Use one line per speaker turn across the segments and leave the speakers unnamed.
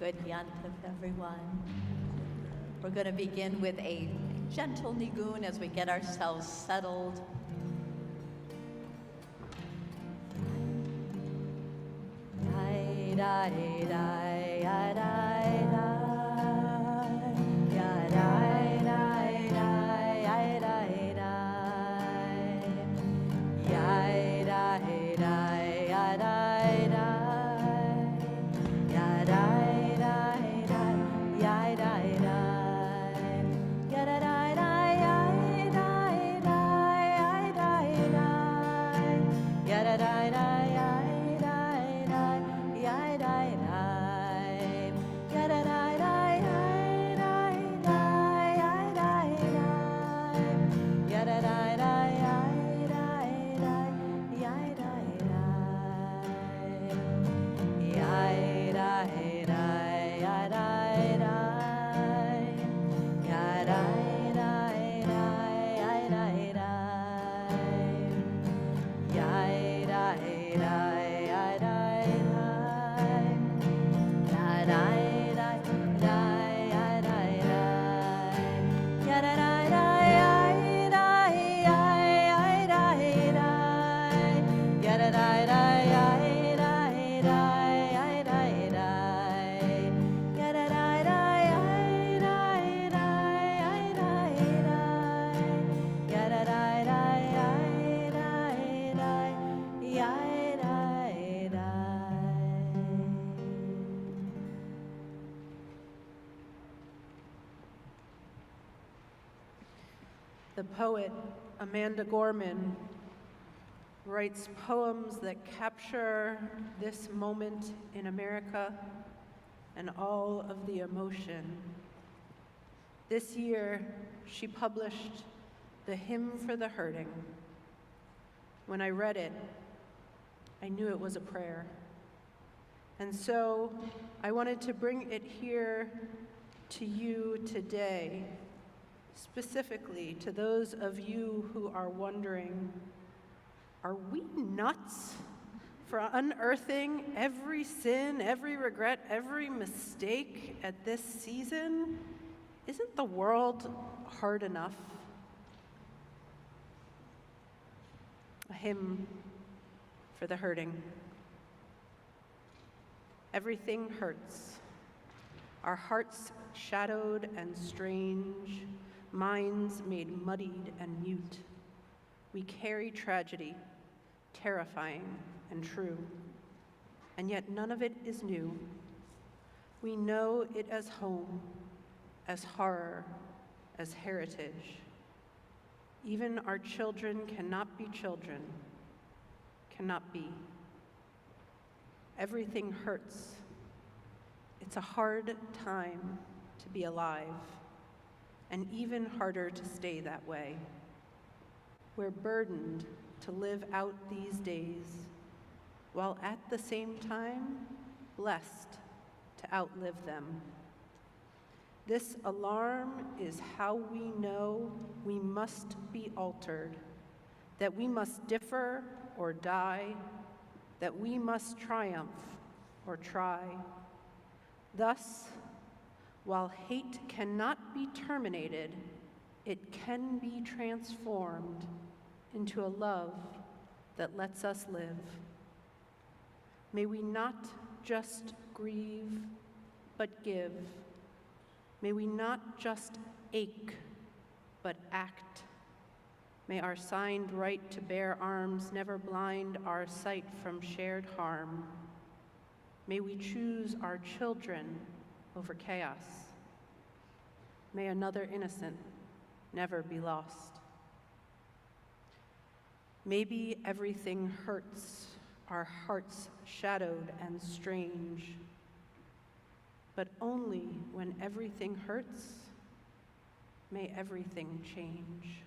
Good yantiv, everyone. We're going to begin with a gentle nigun as we get ourselves settled.
The poet Amanda Gorman writes poems that capture this moment in America and all of the emotion. This year, she published The Hymn for the Hurting. When I read it, I knew it was a prayer. And so I wanted to bring it here to you today, specifically to those of you who are wondering, are we nuts for unearthing every sin, every regret, every mistake at this season? Isn't the world hard enough? A hymn for the hurting. Everything hurts. Our hearts shadowed and strange, minds made muddied and mute. We carry tragedy, terrifying and true, and yet none of it is new. We know it as home, as horror, as heritage. Even our children cannot be children, cannot be. Everything hurts. It's a hard time to be alive, and even harder to stay that way. We're burdened to live out these days, while at the same time, blessed to outlive them. This alarm is how we know we must be altered, that we must differ or die, that we must triumph or try. Thus, while hate cannot be terminated, it can be transformed into a love that lets us live. May we not just grieve, but give. May we not just ache, but act. May our signed right to bear arms never blind our sight from shared harm. May we choose our children over chaos. May another innocent never be lost. Maybe everything hurts, our hearts shadowed and strange, but only when everything hurts, may everything change.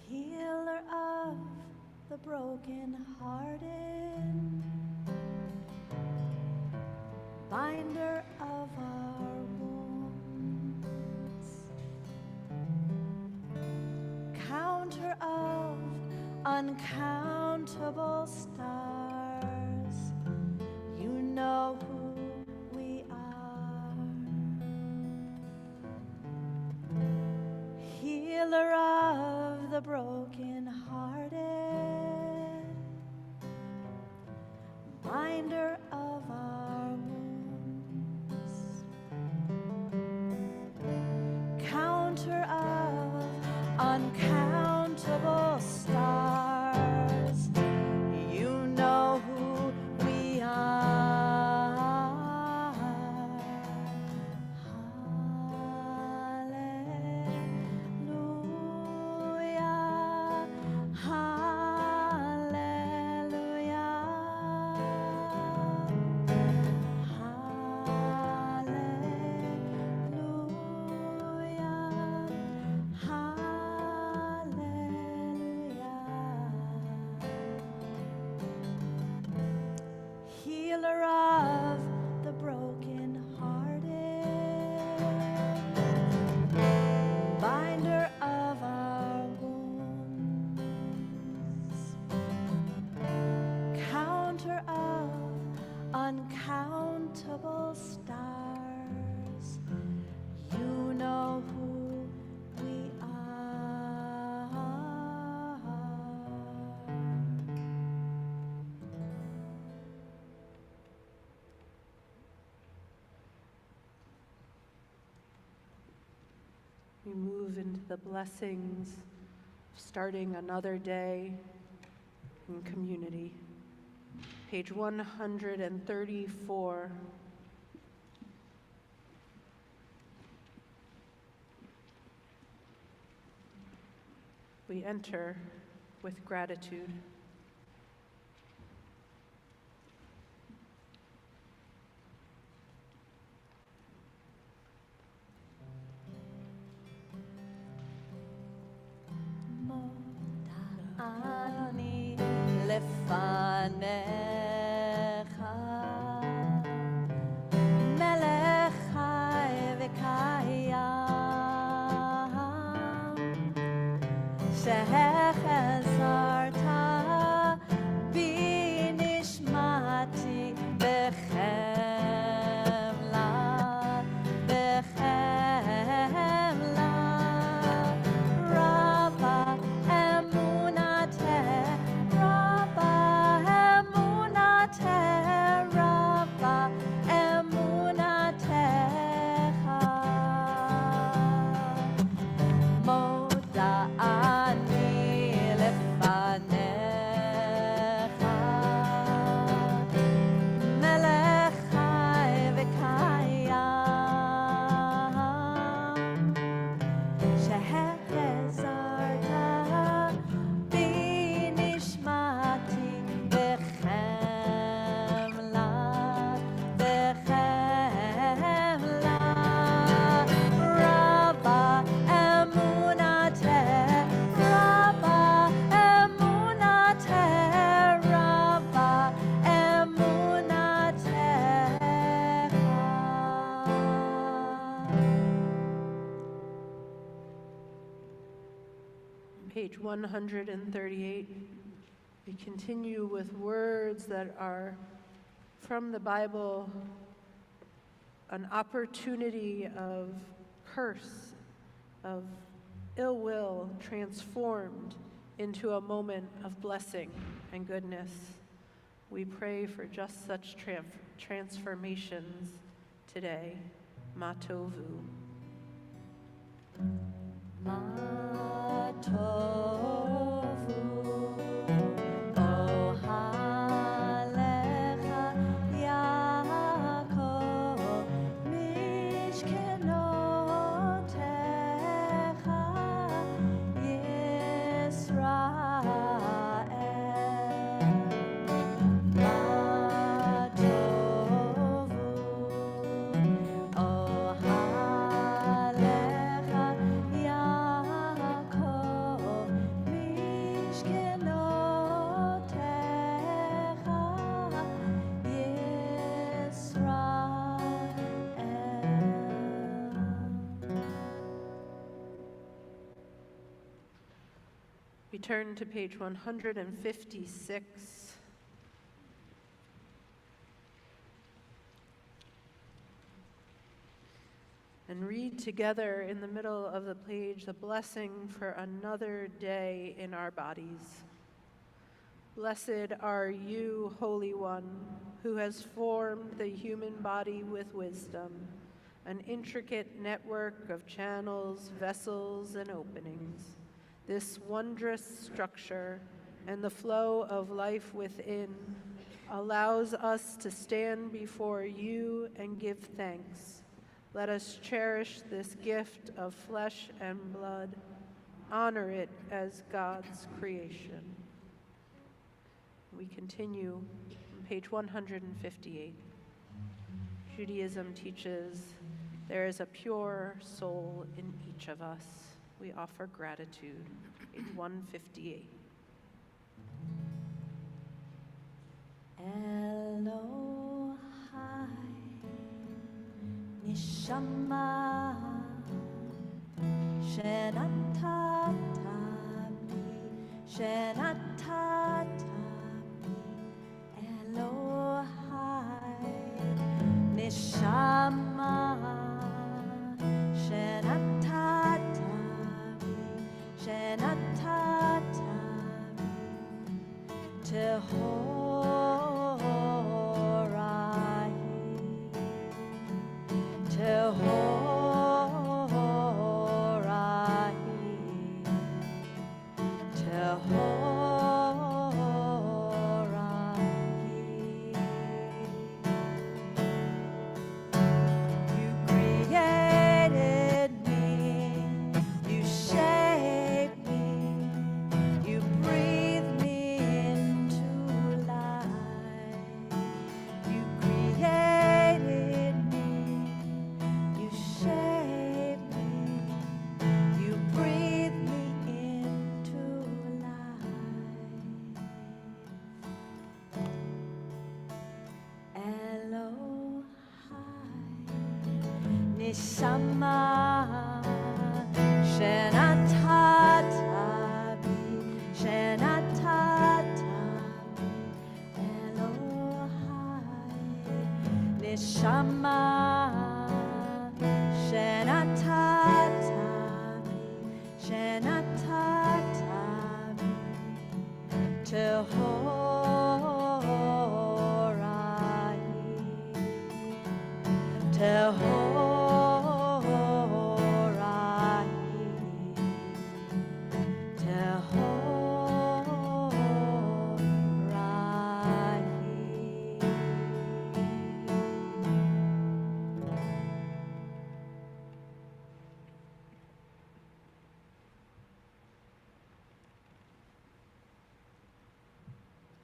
Healer of the broken-hearted, binder of our wounds, uncountable stars, you know who we are. Healer of the broken-hearted, binder of our wounds, counter of uncountable stars, you know who we are. Hallelujah, healer of the broken-hearted, binder of our wounds, counter of uncountable stars, you know who we are.
We move into the blessings of starting another day in community. Page 134. We enter with gratitude.
אני לפניך, מלך חי וקיים, שהחזרת בי נשמתי בחמלה, בחמלה, רבה אמונתך, רבה אמונתך, רבה אמונתך, מודה אני לפניך, מלך חי וקיים, שהחזרת בי נשמתי בחמלה, בחמלה, רבה אמונתך, רבה אמונתך, רבה אמונתך.
Page 138, we continue with words that are from the Bible, an opportunity of curse, of ill will transformed into a moment of blessing and goodness. We pray for just such transformations today. Ma tovu.
Ma tovu, o halecha Yaakov, mishkenotecha Yisrael. Ma tovu, o halecha Yaakov,
We turn to page 156. And read together in the middle of the page the blessing for another day in our bodies. Blessed are you, Holy One, who has formed the human body with wisdom, an intricate network of channels, vessels, and openings. This wondrous structure and the flow of life within allows us to stand before you and give thanks. Let us cherish this gift of flesh and blood, honor it as God's creation. We continue on page 158. Judaism teaches there is a pure soul in each of us. We offer gratitude. Page 158.
Elohai Nishama Shenatatabi Elohai Nishama Shenatatabi Tehorai You created me, you shaped me, you breathed me into life. You created me, you shaped me, you breathed me into life. Elohai Nishama Shenatatabi Elohai Nishama Shenatatabi Tehorai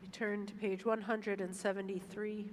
We turn to page 173.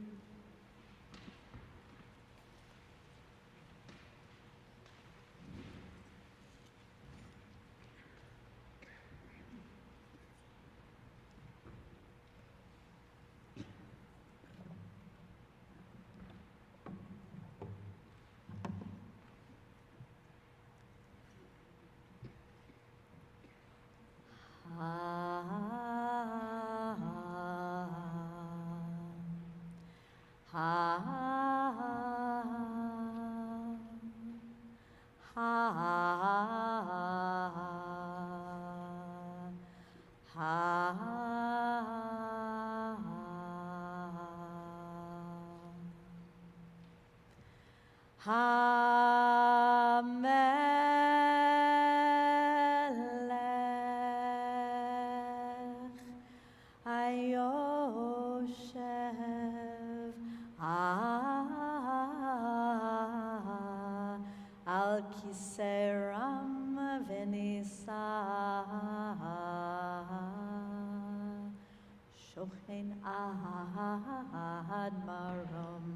HaMelech Hayoshev Al Kisei Ram V'Nisa Shochen Ad Marom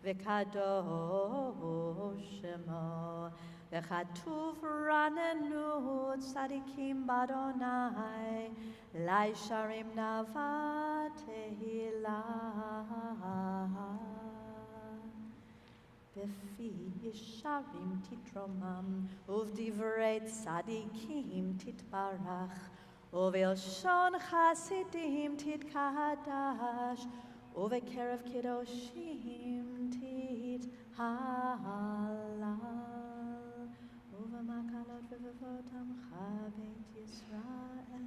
V'Kadosh Shemo V'Chatuv Ranenu Tzadikim Badonai Lai Sharim Nava Tehillah B'fi Yisharim Titromam Uvdivrei Tzadikim Titbarach
ובלשון חסידים תתקדש, ובקרב קדושים תתהלל, ובמקהלות רבבות עמך בית ישראל.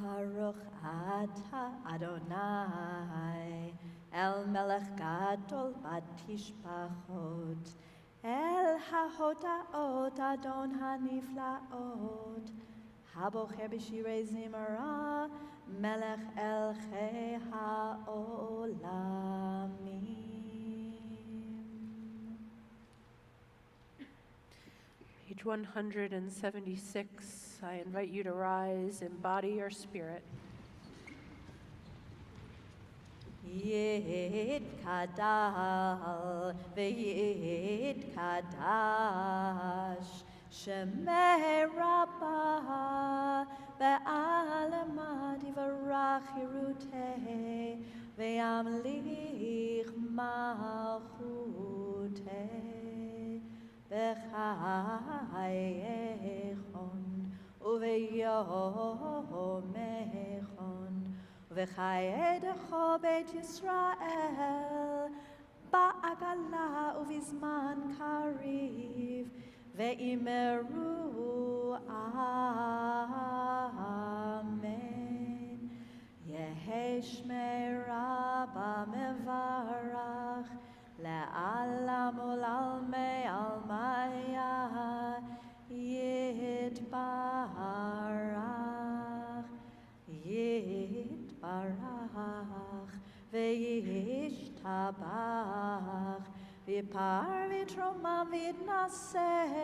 Baruch atah Adonai, El melech gadol batishpachot, El hahodaot Adon haniflaot, Habocher b'shirei zimra, Melech elchei ha'olamim.
Page 176, I invite you to rise, embody your spirit.
Yit kadal v'yit kadash Shemei Rabbah ve'alamad yivarach yirutei ve'yamlich malchutei b'chayechon uve'yomechon v'chayedecho beit Yisrael ba'agala uvizman kariv ve'imeru amen. Yehi shmei Rabba mevarach le'alam u'lalmei almaya yitbarach yitbarach ve'yishtabach v'yipar v'yitromam v'yitnaseh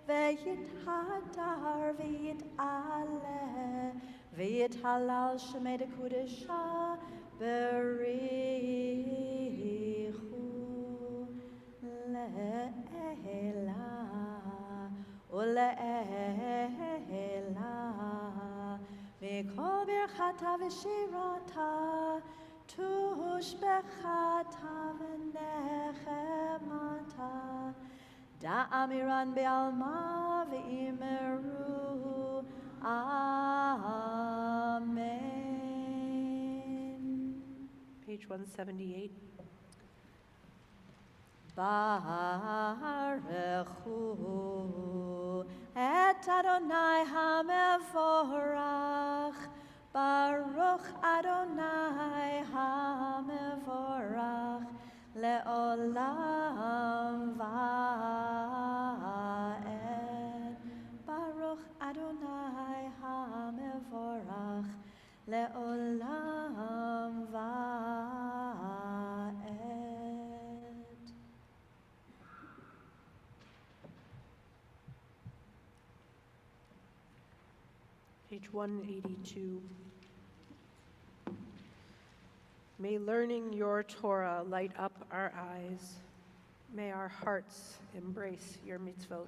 v'yithadar v'yit'aleh v'yithalal shemei dekudesha b'richu le'ela ule'ela v'kol birchata v'shirata tushbechata v'nechemata da'amiran be'alma v'imeru amen.
Page 178.
Baruchu et Adonai hamevorach, Baruch Adonai hamevorach, le'olam va'ed. Baruch Adonai hamevorach, le'olam va'ed.
Page 182. May learning your Torah light up our eyes. May our hearts embrace your mitzvot.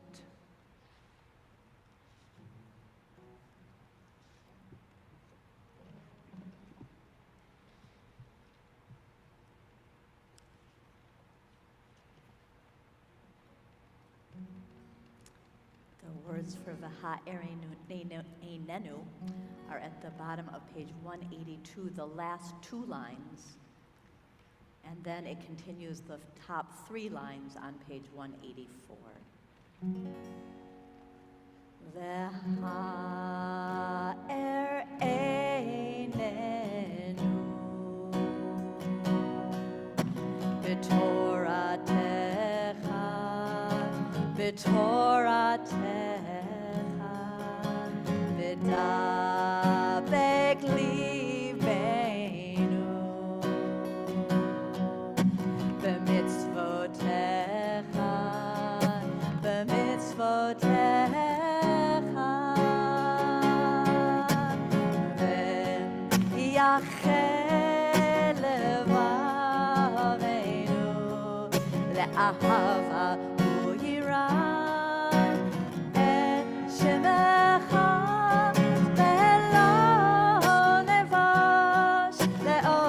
The words for V'ha'erinenu are at the bottom of page 182, the last two lines. And then it continues the top three lines on page 184. V'ha'erinenu b'toratecha b'toratecha v'dabek libeinu b'mitzvotecha b'mitzvotecha v'yachel levaveinu le'ahava Oh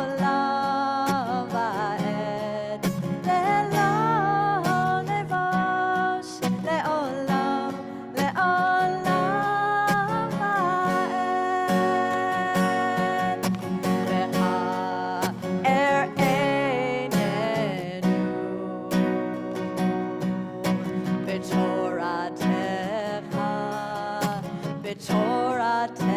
v'toratecha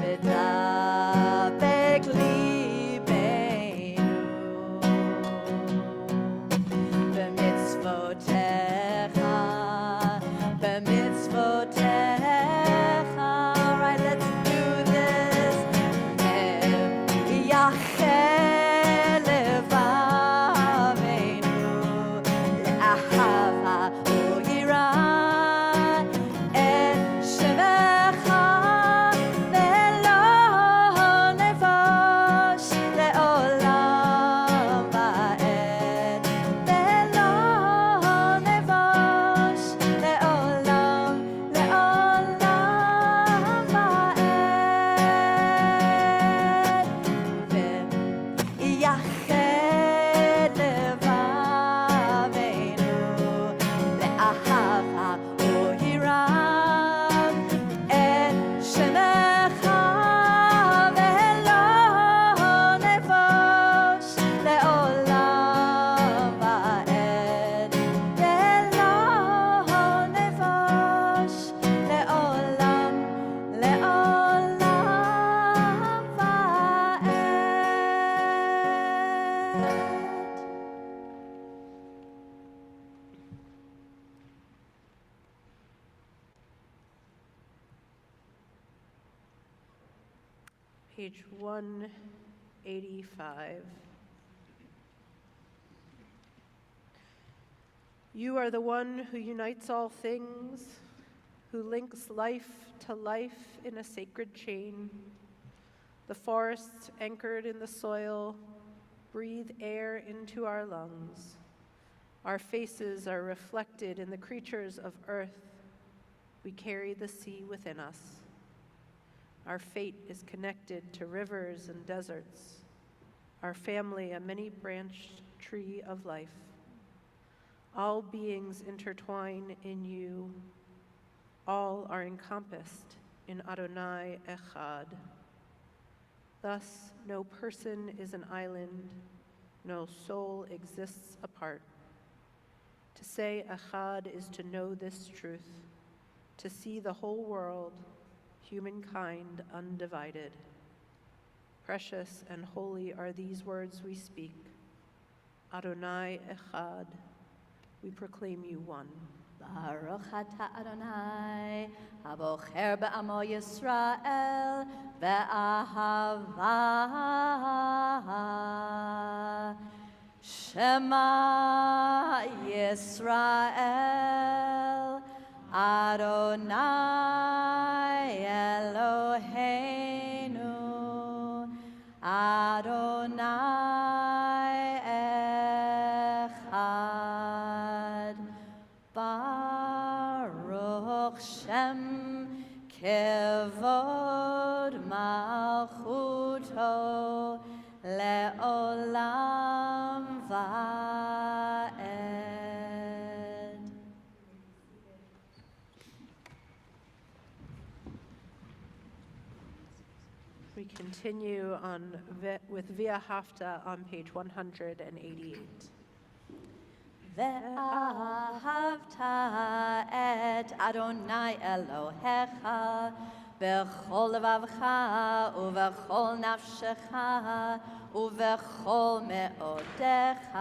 v'dabek libeinu b'mitzvotecha b'mitzvotecha. Right, let's do this. Yachel levaveinu le'ahava u'yirah et shemecha ve'lo nevosh le'olam va'ed ve'lo nevosh le'olam le'olam va'ed ve'yached levaveinu le'ahava u'yirah et shemecha ve'lo nevosh le'olam va'ed ve'lo nevosh le'olam le'olam va'ed.
Page 185. You are the one who unites all things, who links life to life in a sacred chain. The forests anchored in the soil breathe air into our lungs. Our faces are reflected in the creatures of earth. We carry the sea within us. Our fate is connected to rivers and deserts. Our family, a many-branched tree of life. All beings intertwine in you. All are encompassed in Adonai Echad. Thus, no person is an island, no soul exists apart. To say Echad is to know this truth, to see the whole world, humankind undivided. Precious and holy are these words we speak. Adonai Echad, we proclaim you one.
Baruch atah Adonai, abocher be'amo Yisrael, be'ahava. Shema Yisrael, Adonai Eloheinu, Adonai Echad. Baruch Shem Kevod Malchuto Le'olam Va'ed.
We continue on with Via Haftarah on page 188.
ואהבת את אדוני אלוהיך בכל לבבך ובכל נפשך ובכל מאודיך,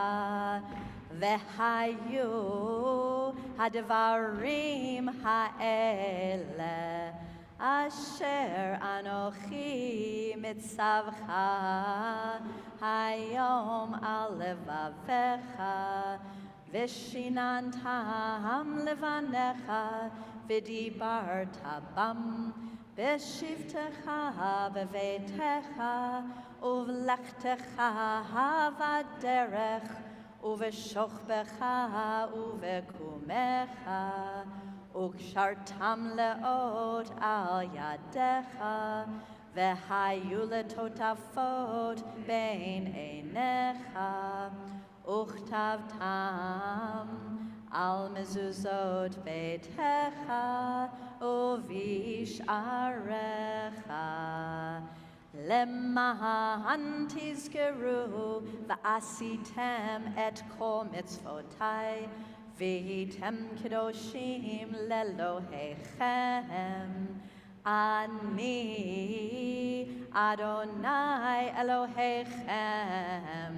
והיו הדברים האלה אשר אנוכי מצווך היום על לבביך, ושיננתם לבניך, ודיברת בם בשבתך בביתך, ובלכתך בדרך, ובשוכבך ובקומך, וקשרתם לאות על ידיך, והיו לטוטפות בין עיניך, וכתבתם על מזוזות ביתך ובשעריך, למען תזכרו ועשיתם את כל מצוותי V'hitem kedoshim lelohechem. Ani Adonai Elohechem,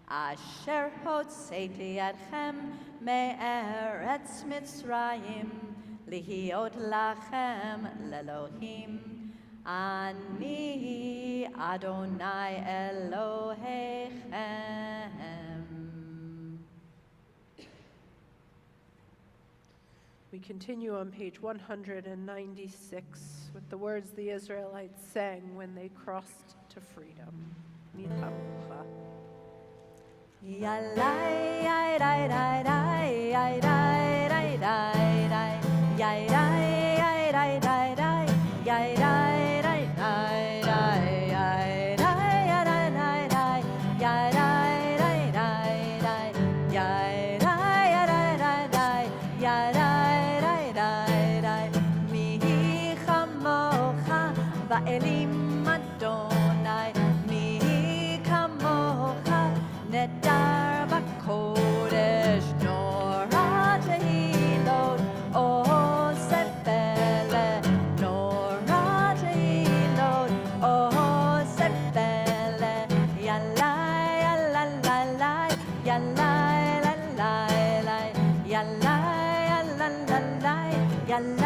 Asher hotzeti etchem me'eretz Mitzrayim, lihiot lachem lelohim. Ani Adonai Elohechem.
We continue on page 196 with the words the Israelites sang when they crossed to freedom. Nichamucha.
Yalai, yai, dai, dai, dai, yai, dai, dai, dai, dai, yai, dai, yai, dai, dai, dai, yai, dai, dai, dai, dai, yai, dai, yai, dai, dai, dai, yai, dai, dai, dai, dai, yai, dai, yai, dai, dai, dai, yai, dai. Va'elim Adonai, mi kamocha, nedar b'kodesh, norah tehilot, o sefele, norah tehilot, o sefele, yalai, yalalai, yalai, lalai, yalai, yalalai, yalai.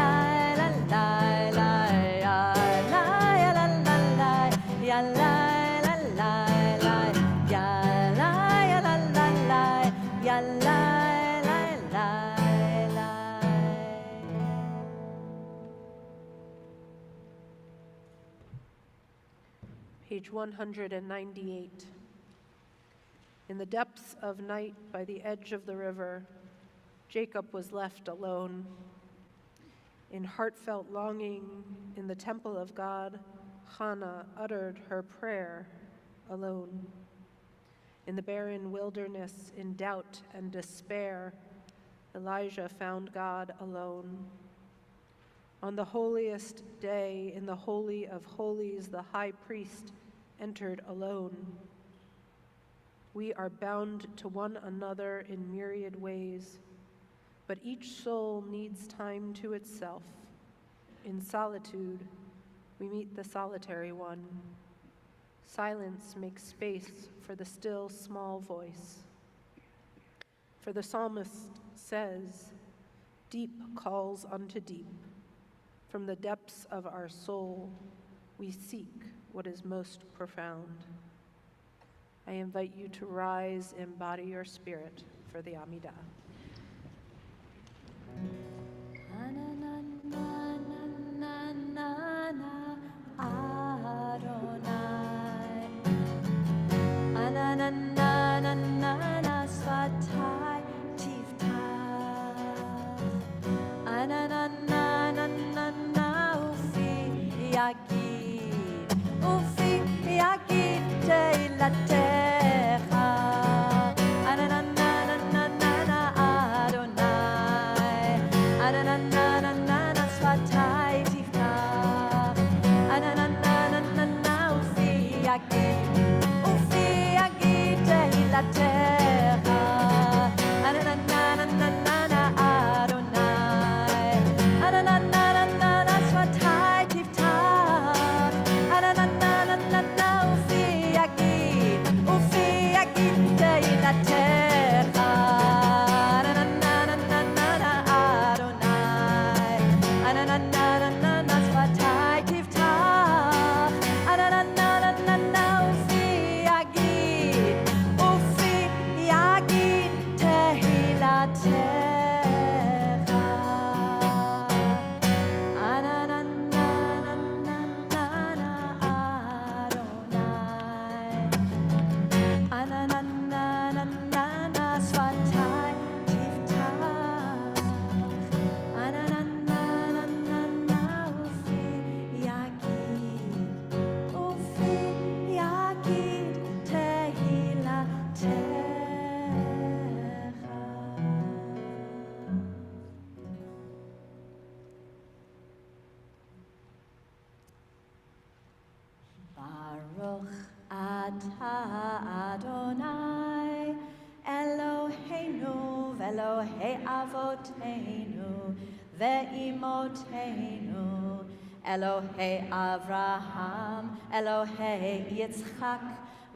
Page 198. In the depths of night by the edge of the river, Jacob was left alone. In heartfelt longing in the temple of God, Hannah uttered her prayer alone. In the barren wilderness, in doubt and despair, Elijah found God alone. On the holiest day, in the Holy of Holies, the high priest entered alone. We are bound to one another in myriad ways, but each soul needs time to itself. In solitude, we meet the solitary one. Silence makes space for the still, small voice. For the psalmist says, "Deep calls unto deep. From the depths of our soul, we seek what is most profound." I invite you to rise, embody your spirit for the Amidah.
Svatai tiftach, ufi yagid teilatecha, Adonai, svatai tiftach, ufi yagid teilatecha, Baruch atah Adonai Eloheinu v'Elohei Avotenu ve'imotenu, Elohei Avraham, Elohei Yitzchak,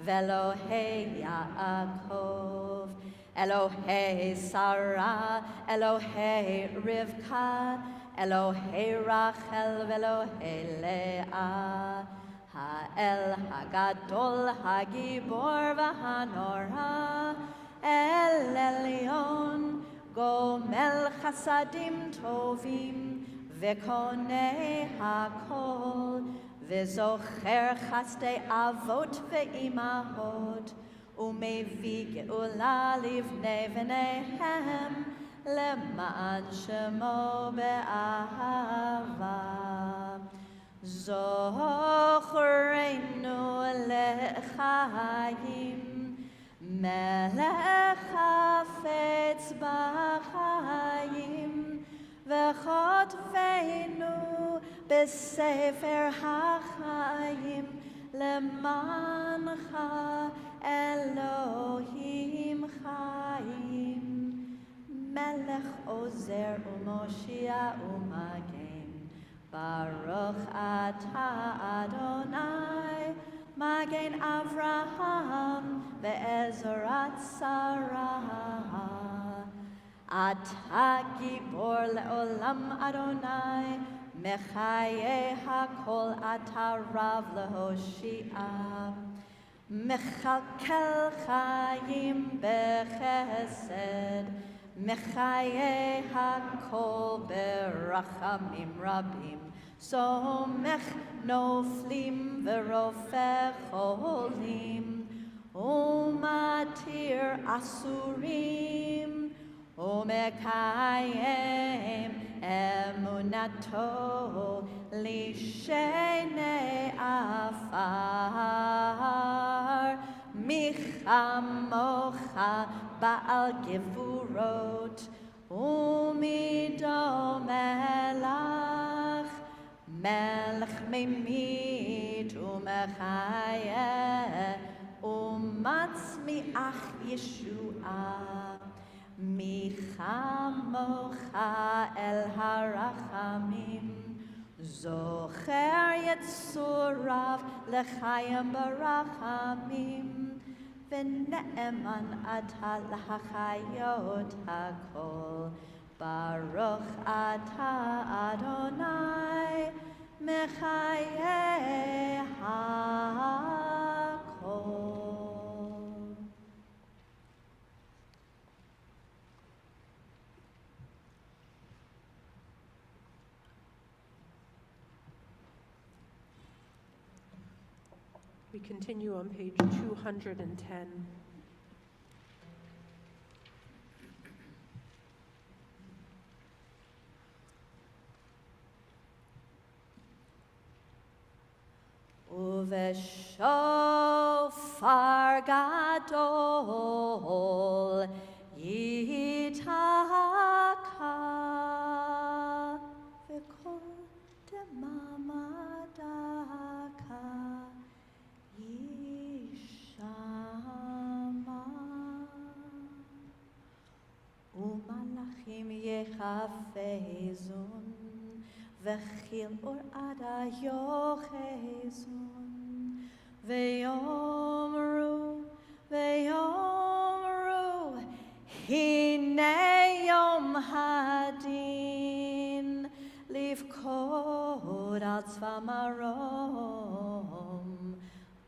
ve'Elohei Yaakov, Elohei Sarah, Elohei Rivka, Elohei Rachel, ve'Elohei Leah, Ha'el Hagadol, Hagibor v'Hanora, El Elyon, Gomel Chasadim Tovim, Vekonei Hakol, V'zocher Chasdei Avot ve'imahot, Umevi Geula livnei v'neihem, Leman Shemo be'ahava. Zochreinu lechayim, Melech hafetz b'chayim, V'chotvenu b'sefer hachayim, Lemancha Elohim chayim, Melech ozer u'moshia u'magen, Baruch atah Adonai, Magen Avraham ve'ezorat Sarah. Atah gibor le'olam Adonai, Mechaye hakol atah rav lehoshia. Mechalkel chayim bechesed, Mechaye hakol berachamim rabim. Somech noflim verofech cholim, Umatir asurim, Umekayem emunato lishenei afar, Michamocha Baal gevurot, Umidomelach, Melech memit umechayeh, Umatzmiach Yeshua. Michamocha el harachamim, Zocher Yitzurav lechayim barachamim, V'ne'eman atah l'hachayot hakol, Baruch atah Adonai, Mechaye hakol.
We continue on page 210.
Uveshofar gadol yitaka, v'kol demamadaka yishama, umalachim yechafezun, V'chil or ada yochezun, V'yomru, Hine yom hadin, Livkod al tzva marom,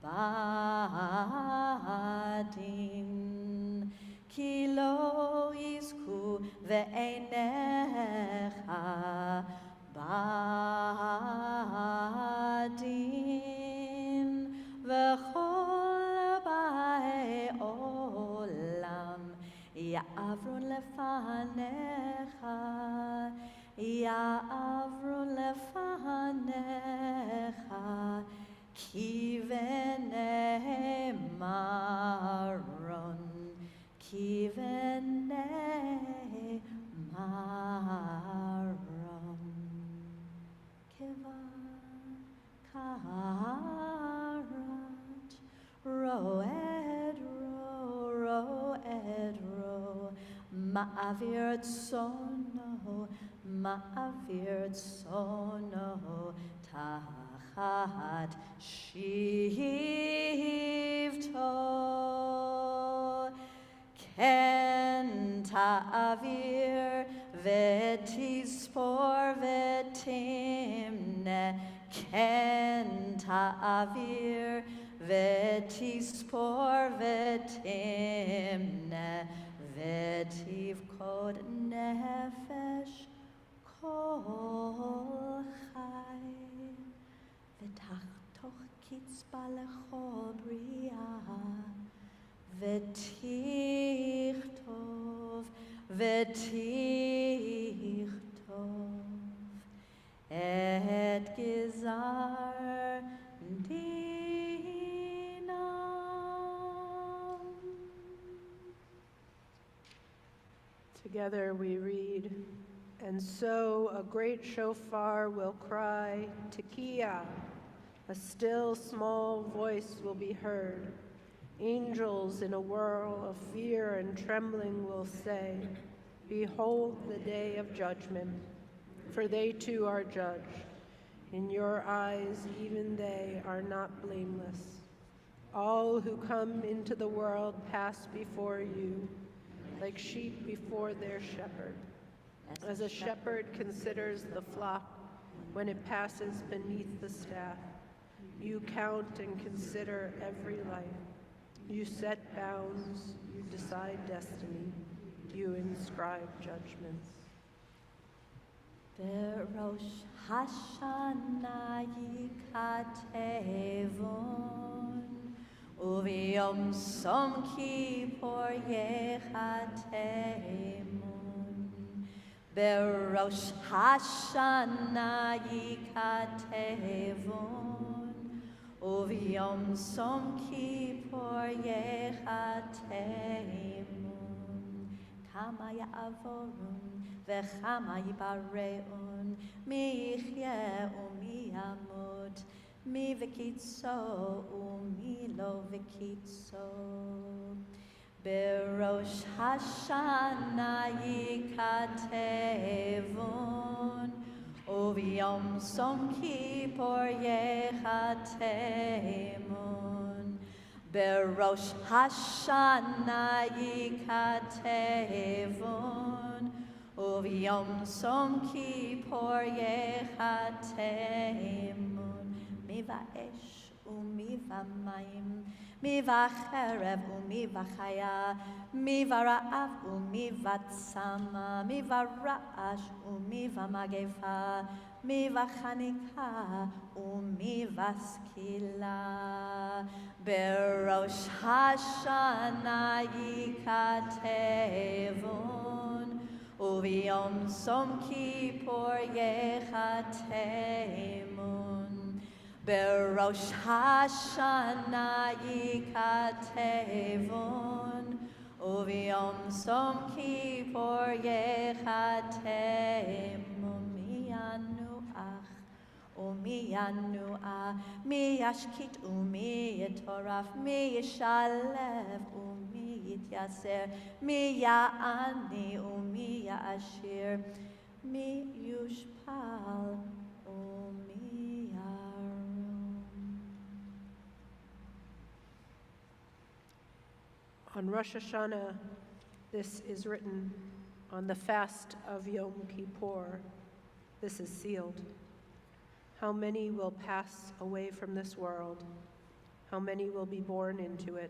Badin, Ki lo yizku ve'enecha, Badin, v'chol ba'ei olam, Ya'avru lefanecha, Ya'avru lefanecha, Ki v'nei maron, Ki v'nei maron. Karat, roed ro, ma'avir tsono, sono ma'avir sono tachat shivto ken ta'avir v'tispor v'timne ken ta'avir v'tispor v'timne v'tivkod nefesh kol chai v'tachtoch kitzba lechol bria v'tichtov et gizar dinam.
Together we read, and so a great shofar will cry, Tekiah. A still small voice will be heard. Angels in a whirl of fear and trembling will say, behold the day of judgment, for they too are judged. In your eyes even they are not blameless. All who come into the world pass before you, like sheep before their shepherd. As a shepherd considers the flock when it passes beneath the staff, you count and consider every life. You set bounds, you decide destiny, you inscribe judgments.
Berosh Hashanah yikatevon, uviyom som kippur yechatemon. Berosh Hashanah yikatevon, uviyom som kippur yechatemon. Kama ya'avorun v'chama yibareun, mi yichye u'mi yamut, mi v'kitzo u'mi lo v'kitzo. Berosh Hashanah yikatevon, uv'yom som kippur yechatemon. Berosh Hashanah yikatevon, uv'yom som kippur yechatemon. Mi va'esh u'mi va'mayim, mi va'cherev u'mi va'chaya, mi va'ra'av u'mi va'tzama, mi va'ra'ash u'mi va'magefa, mi va'chanika u'mi va'skila. Berosh Hashanah yikatevon, uv'yom som kippur yechatemon. Berosh Hashanah yikatevon, uv'yom som kippur yechatemon. Mi yanuach u'mi yanua, mi yashkit u'mi yitoraf, mi yishalev u'mi yityaser, mi ya'ani u'mi ya'ashir, mi yushpal u'mi yarum.
On Rosh Hashanah, this is written. On the fast of Yom Kippur, this is sealed. How many will pass away from this world? How many will be born into it?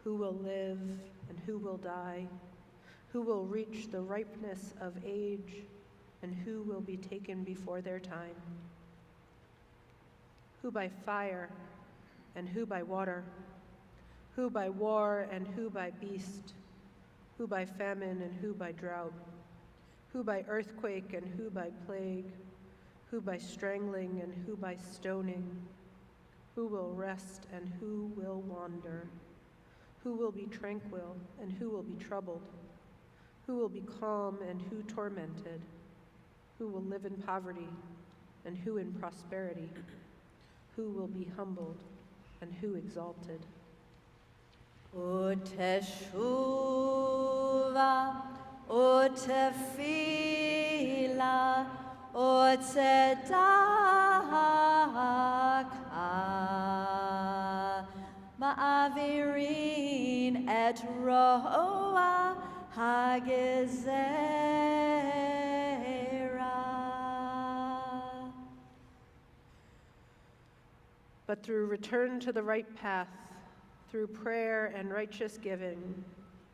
Who will live and who will die? Who will reach the ripeness of age and who will be taken before their time? Who by fire and who by water? Who by war and who by beast? Who by famine and who by drought? Who by earthquake and who by plague? Who by strangling and who by stoning? Who will rest and who will wander? Who will be tranquil and who will be troubled? Who will be calm and who tormented? Who will live in poverty and who in prosperity? Who will be humbled and who exalted?
Uteshuva ותפילה וצדקה מעבירין את רוע הגזרה.
But through return to the right path, through prayer and righteous giving,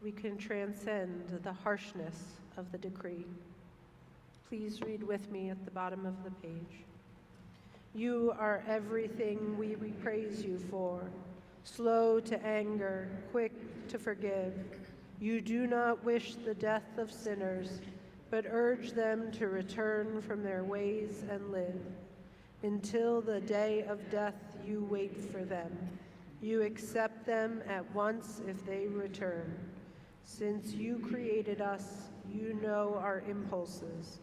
we can transcend the harshness of the decree. Please read with me at the bottom of the page. You are everything we praise you for, slow to anger, quick to forgive. You do not wish the death of sinners, but urge them to return from their ways and live. Until the day of death, you wait for them. You accept them at once if they return. Since you created us, you know our impulses.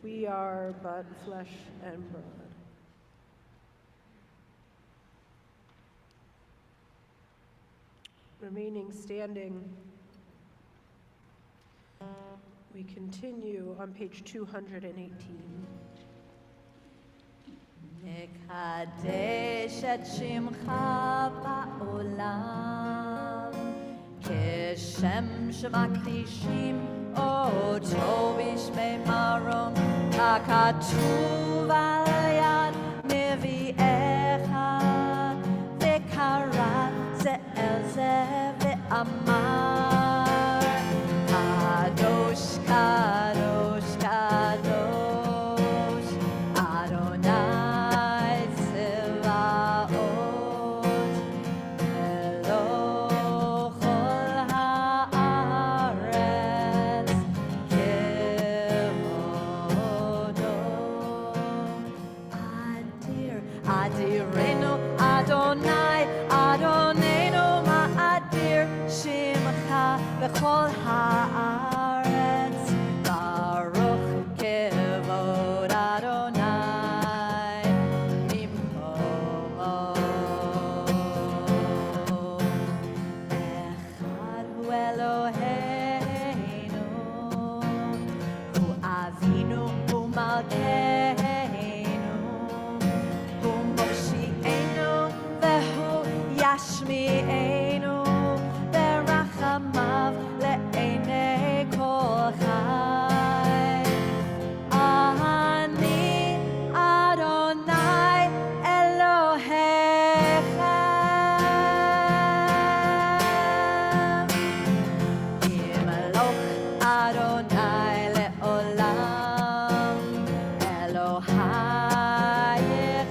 We are but flesh and blood. Remaining standing, we continue on page 218.
נקדש את שמך בעולם, כשם שמקדישים אותו בשמי מרום, ככתוב על יד נביאך, וקרא זה אל זה ואמר, קדוש, קדוש, קדוש, אדוני צבאות, אלוה כל הארץ, כבודו. אדיר, אדירנו, אדוני, אדוננו, מאדיר שמך בכל הארץ, ברוך כבוד אדוני ממקומו. אחד הוא אלוהינו, הוא אבינו ומלכנו, הוא מושיענו והוא ישמיענו, ברחמיו לעיני כל חי. אני אדוני אלוהיכם, ימלוך אדוני לעולם, אלוהייך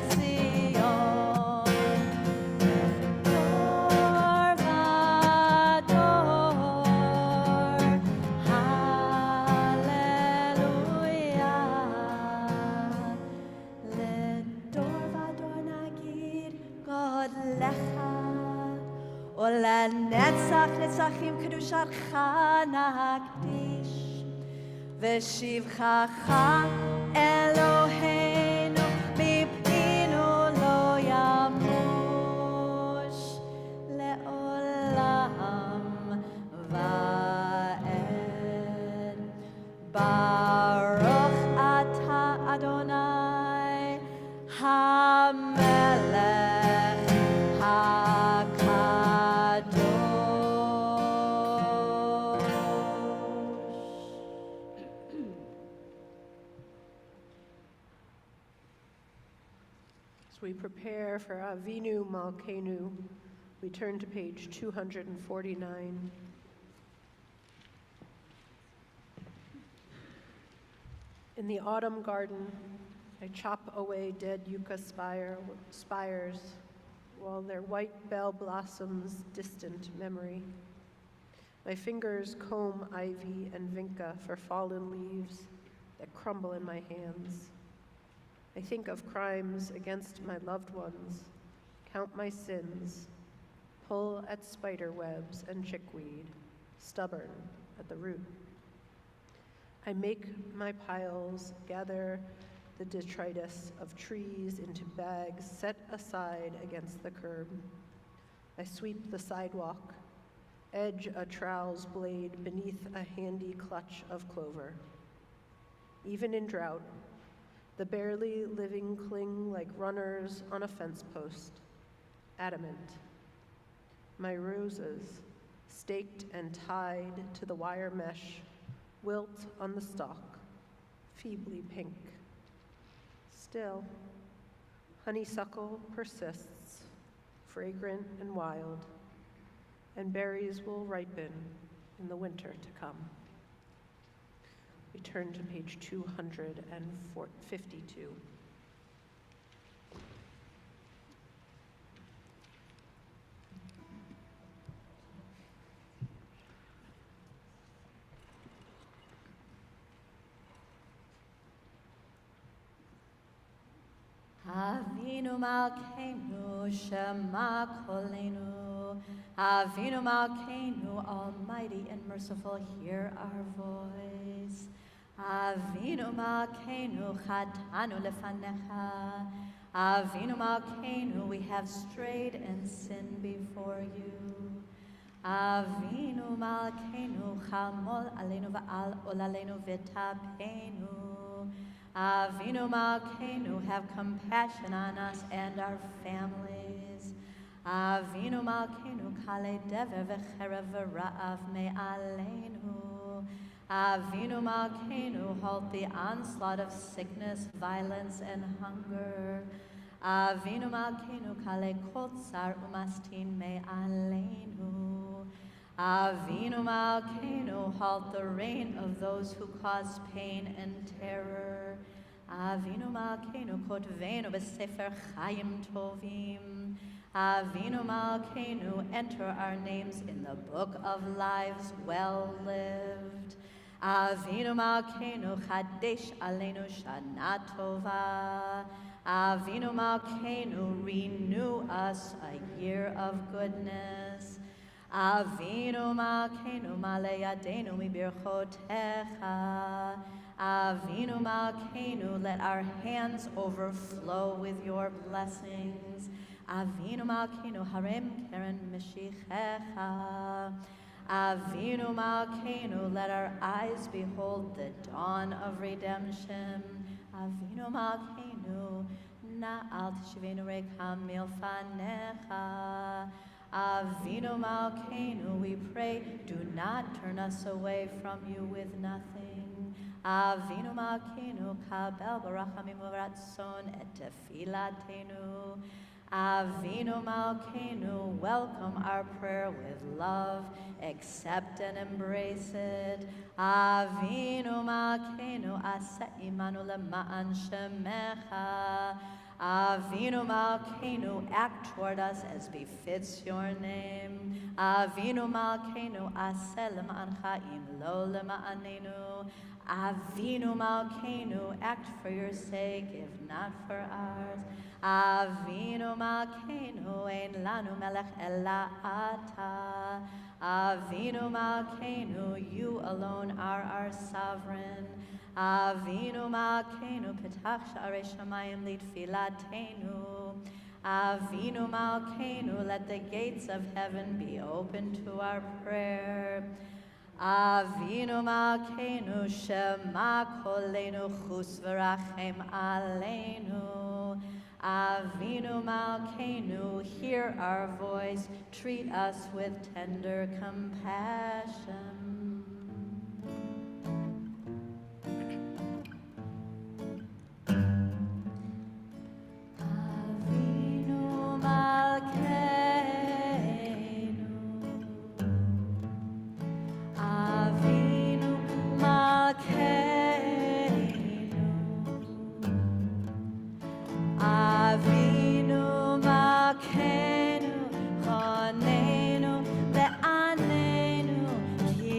ציון, דור ודור, הללויה. לדור ודור נגיד גודלך, ולנצח נצחים קדושתך נקדיש, ושבחך אלוהינו מפינו לא ימוש לעולם ועד. ברוך אתה אדוני המלך הקדוש.
As we prepare for Avinu Malkeinu, we turn to page 249. In the autumn garden, I chop away dead yucca spires, while their white bell blossoms distant memory. My fingers comb ivy and vinca for fallen leaves that crumble in my hands. I think of crimes against my loved ones, count my sins, pull at spider webs and chickweed, stubborn at the root. I make my piles, gather the detritus of trees into bags set aside against the curb. I sweep the sidewalk, edge a trowel's blade beneath a handy clutch of clover. Even in drought, the barely living cling like runners on a fence post, adamant. My roses, staked and tied to the wire mesh, wilt on the stalk, feebly pink. Still, honeysuckle persists, fragrant and wild, and berries will ripen in the winter to come. We turn to page 252.
Avinu Malkeinu Shema Kolenu. Avinu Malkeinu, Almighty and merciful, hear our voice. Avinu Malkeinu Chatanu Lefanecha. Avinu Malkeinu, we have strayed and sinned before you. Avinu Malkeinu Chamol Aleinu Va'al Olaleinu V'tapenu. Avinu Malkeinu, have compassion on us and our families. Avinu Malkeinu, Kale Dever V'cherev V'ra'av Me'aleinu. Avinu Malkeinu, halt the onslaught of sickness, violence, and hunger. Avinu Malkeinu, Kale Kol Tsar Umastin Me'aleinu. Avinu Malkeinu, halt the reign of those who cause pain and terror. Avinu Malkeinu, kotvenu b'sefer chayim tovim. Avinu Malkeinu, enter our names in the book of lives well lived. Avinu Malkeinu, chadesh aleinu shana tova. Avinu Malkeinu, renew us a year of goodness. Avinu Malkeinu, male yadeinu mibirchotecha. Avinu Malkeinu, let our hands overflow with your blessings. Avinu Malkeinu, harem keren meshichecha. Avinu Malkeinu, let our eyes behold the dawn of redemption. Avinu Malkeinu, na'al tishvenu rekam milfanecha. Avinu Malkeinu, we pray, do not turn us away from you with nothing. Avinu Malkeinu, kabel barachamim uvratzon et tefilatenu. Avinu Malkeinu, welcome our prayer with love, accept and embrace it. Avinu Malkeinu, asa imanu lema'an shemecha. Avinu Malkeinu, act toward us as befits your name. Avinu Malkeinu, aseh lema'ancha im lo lema'anenu. Avinu Malkeinu, act for your sake, if not for ours. Avinu Malkeinu, ein lanu melech ela ata. Avinu Malkeinu, you alone are our sovereign. Avinu Malkeinu, petach sha'arei shamayim litfilatenu. Avinu Malkeinu, let the gates of heaven be open to our prayer. Avinu Malkeinu, shema kolenu chus v'rachem aleinu. Avinu Malkeinu, hear our voice, treat us with tender compassion. Avinu Malkeinu, Avinu Malkeinu, Avinu Malkeinu, Chonenu ve'anenu, ki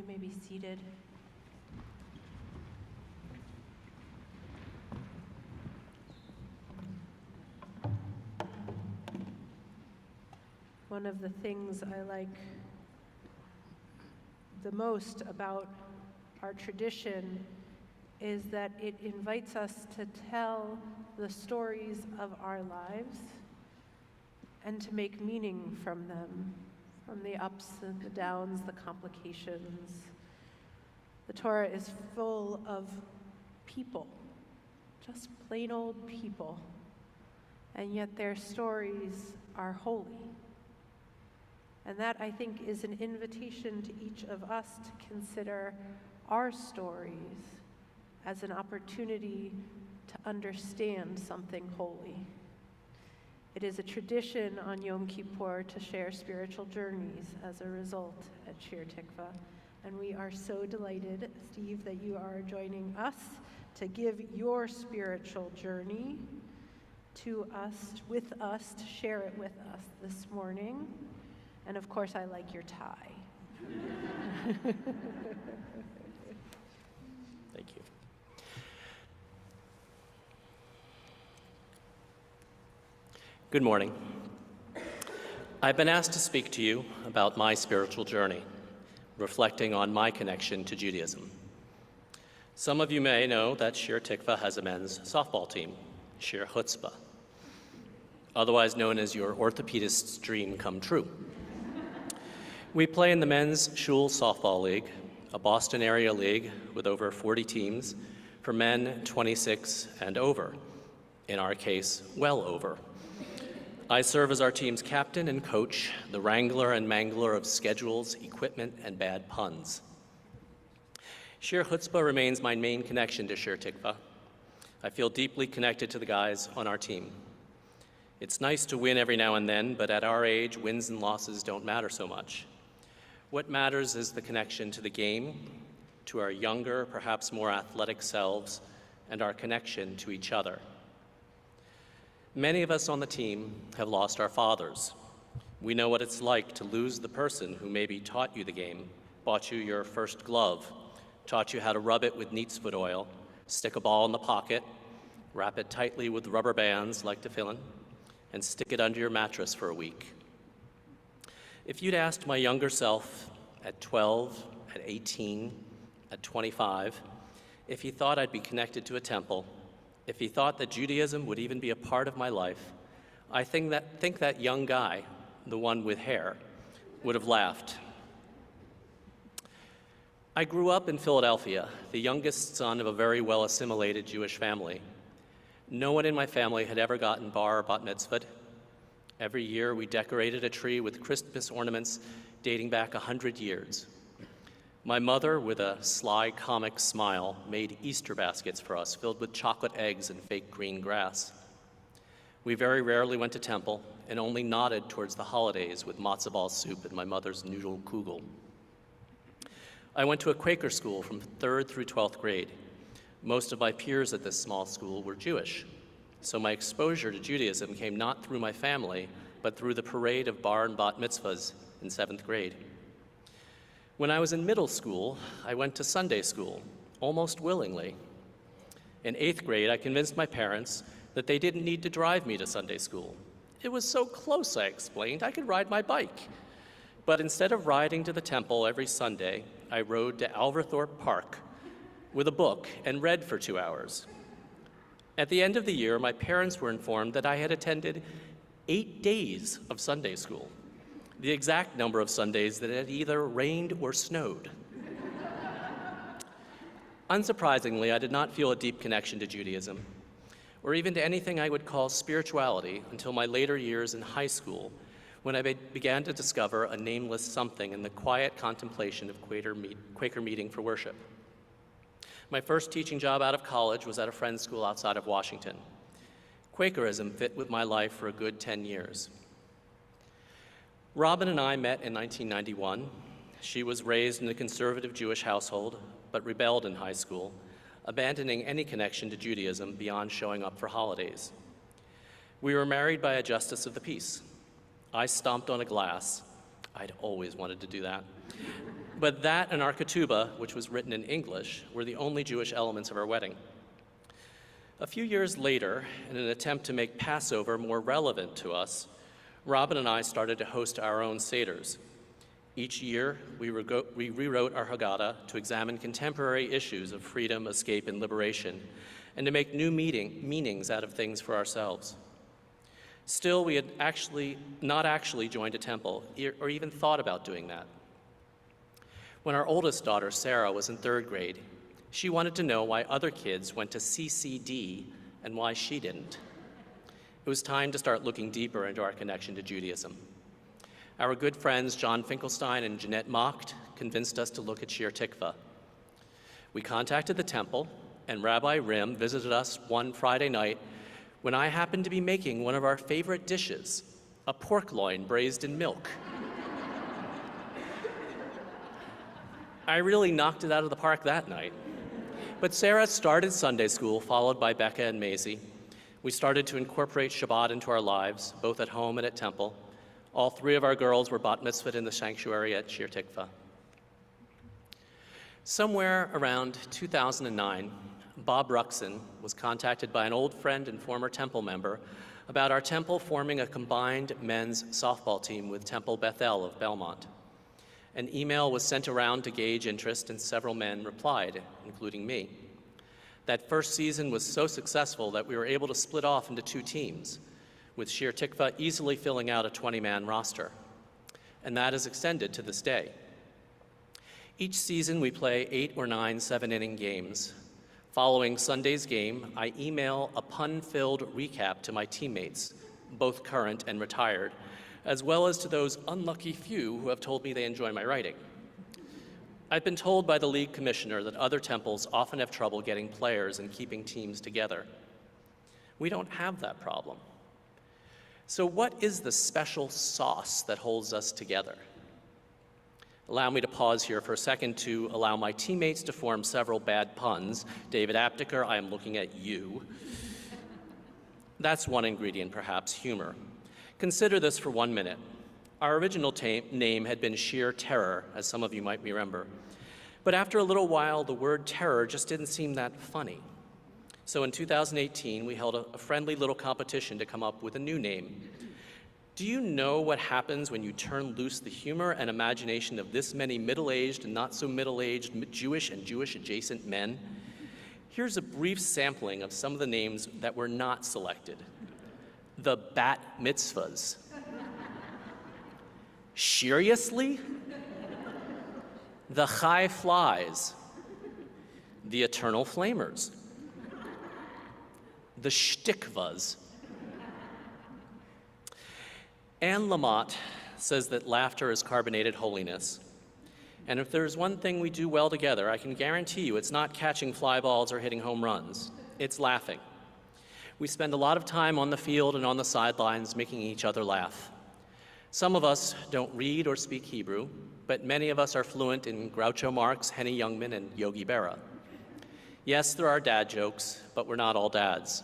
may be seated. One of the things I like the most about our tradition is that it invites us to tell the stories of our lives and to make meaning from them, from the ups and the downs, the complications. The Torah is full of people, just plain old people, and yet their stories are holy. And that, I think, is an invitation to each of us to consider our stories as an opportunity to understand something holy. It is a tradition on Yom Kippur to share spiritual journeys as a result at Shir Tikvah. And we are so delighted, Steve, that you are joining us to give your spiritual journey to us, with us, to share it with us this morning. And of course, I like your tie.
Thank you. Good morning. I've been asked to speak to you about my spiritual journey, reflecting on my connection to Judaism. Some of you may know that Shir Tikvah has a men's softball team, Shir Chutzpah, otherwise known as your orthopedist's dream come true. We play in the men's shul softball league, a Boston area league with over 40 teams for men 26 and over, in our case, well over. I serve as our team's captain and coach, the wrangler and mangler of schedules, equipment, and bad puns. Shir Chutzpah remains my main connection to Shir Tikvah. I feel deeply connected to the guys on our team. It's nice to win every now and then, but at our age, wins and losses don't matter so much. What matters is the connection to the game, to our younger, perhaps more athletic selves, and our connection to each other. Many of us on the team have lost our fathers. We know what it's like to lose the person who maybe taught you the game, bought you your first glove, taught you how to rub it with neat's foot oil, stick a ball in the pocket, wrap it tightly with rubber bands like tefillin, and stick it under your mattress for a week. If you'd asked my younger self at 12, at 18, at 25, if he thought I'd be connected to a temple, if he thought that Judaism would even be a part of my life, I think that young guy, the one with hair, would have laughed. I grew up in Philadelphia, the youngest son of a very well-assimilated Jewish family. No one in my family had ever gotten bar or bat mitzvahed. Every year we decorated a tree with Christmas ornaments dating back 100 years. My mother, with a sly comic smile, made Easter baskets for us filled with chocolate eggs and fake green grass. We very rarely went to temple and only nodded towards the holidays with matzo ball soup and my mother's noodle kugel. I went to a Quaker school from 3rd through 12th grade. Most of my peers at this small school were Jewish, so my exposure to Judaism came not through my family, but through the parade of bar and bat mitzvahs in 7th grade. When I was in middle school, I went to Sunday school, almost willingly. In 8th grade, I convinced my parents that they didn't need to drive me to Sunday school. It was so close, I explained, I could ride my bike. But instead of riding to the temple every Sunday, I rode to Alverthorpe Park with a book and read for 2 hours. At the end of the year, my parents were informed that I had attended 8 days of Sunday school, the exact number of Sundays that it had either rained or snowed. Unsurprisingly, I did not feel a deep connection to Judaism, or even to anything I would call spirituality until my later years in high school, when I began to discover a nameless something in the quiet contemplation of Quaker meeting for worship. My first teaching job out of college was at a friend's school outside of Washington. Quakerism fit with my life for a good 10 years. Robin and I met in 1991. She was raised in a conservative Jewish household, but rebelled in high school, abandoning any connection to Judaism beyond showing up for holidays. We were married by a justice of the peace. I stomped on a glass. I'd always wanted to do that. But that and our ketubah, which was written in English, were the only Jewish elements of our wedding. A few years later, in an attempt to make Passover more relevant to us, Robin and I started to host our own seders. Each year, we rewrote our Haggadah to examine contemporary issues of freedom, escape, and liberation, and to make new meanings out of things for ourselves. Still, we had not actually joined a temple or even thought about doing that. When our oldest daughter, Sarah, was in 3rd grade, she wanted to know why other kids went to CCD and why she didn't. It was time to start looking deeper into our connection to Judaism. Our good friends John Finkelstein and Jeanette Macht convinced us to look at Shir Tikvah. We contacted the temple, and Rabbi Rim visited us one Friday night when I happened to be making one of our favorite dishes, a pork loin braised in milk. I really knocked it out of the park that night. But Sarah started Sunday school, followed by Becca and Maisie. We started to incorporate Shabbat into our lives, both at home and at temple. All 3 of our girls were bat mitzvahed in the sanctuary at Shir Tikvah. Somewhere around 2009, Bob Ruxin was contacted by an old friend and former temple member about our temple forming a combined men's softball team with Temple Bethel of Belmont. An email was sent around to gauge interest, and several men replied, including me. That first season was so successful that we were able to split off into 2 teams, with Shir Tikvah easily filling out a 20-man roster. And that is extended to this day. Each season, we play 8 or 9 7-inning games. Following Sunday's game, I email a pun-filled recap to my teammates, both current and retired, as well as to those unlucky few who have told me they enjoy my writing. I've been told by the league commissioner that other temples often have trouble getting players and keeping teams together. We don't have that problem. So what is the special sauce that holds us together? Allow me to pause here for a second to allow my teammates to form several bad puns. David Apteker, I am looking at you. That's one ingredient, perhaps, humor. Consider this for 1 minute. Our original name had been Sheer Terror, as some of you might remember. But after a little while, the word terror just didn't seem that funny. So in 2018, we held a friendly little competition to come up with a new name. Do you know what happens when you turn loose the humor and imagination of this many middle-aged and not so middle-aged Jewish and Jewish-adjacent men? Here's a brief sampling of some of the names that were not selected. The bat mitzvahs. Seriously? The Chai Flies. The Eternal Flamers. The Shtikvas. Anne Lamott says that laughter is carbonated holiness. And if there's one thing we do well together, I can guarantee you it's not catching fly balls or hitting home runs. It's laughing. We spend a lot of time on the field and on the sidelines making each other laugh. Some of us don't read or speak Hebrew, but many of us are fluent in Groucho Marx, Henny Youngman, and Yogi Berra. Yes, there are dad jokes, but we're not all dads.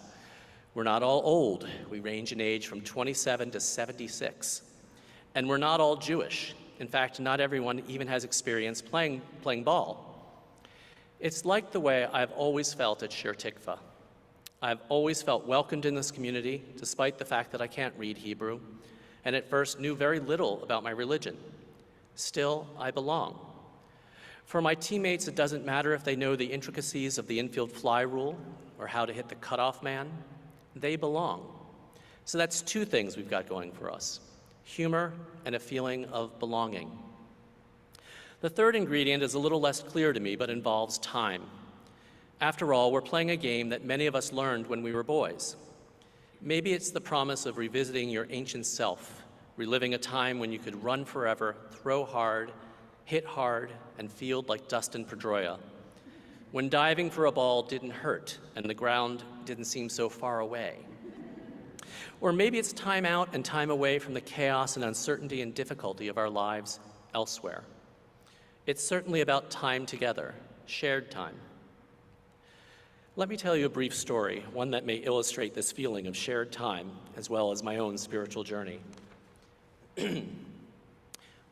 We're not all old. We range in age from 27 to 76. And we're not all Jewish. In fact, not everyone even has experience playing ball. It's like the way I've always felt at Shir Tikvah. I've always felt welcomed in this community, despite the fact that I can't read Hebrew, and at first knew very little about my religion. Still, I belong. For my teammates, it doesn't matter if they know the intricacies of the infield fly rule or how to hit the cutoff man. They belong. So that's 2 things we've got going for us: humor and a feeling of belonging. The third ingredient is a little less clear to me, but involves time. After all, we're playing a game that many of us learned when we were boys. Maybe it's the promise of revisiting your ancient self, reliving a time when you could run forever, throw hard, hit hard, and field like Dustin Pedroia. When diving for a ball didn't hurt and the ground didn't seem so far away. Or maybe it's time out and time away from the chaos and uncertainty and difficulty of our lives elsewhere. It's certainly about time together, shared time. Let me tell you a brief story, one that may illustrate this feeling of shared time, as well as my own spiritual journey.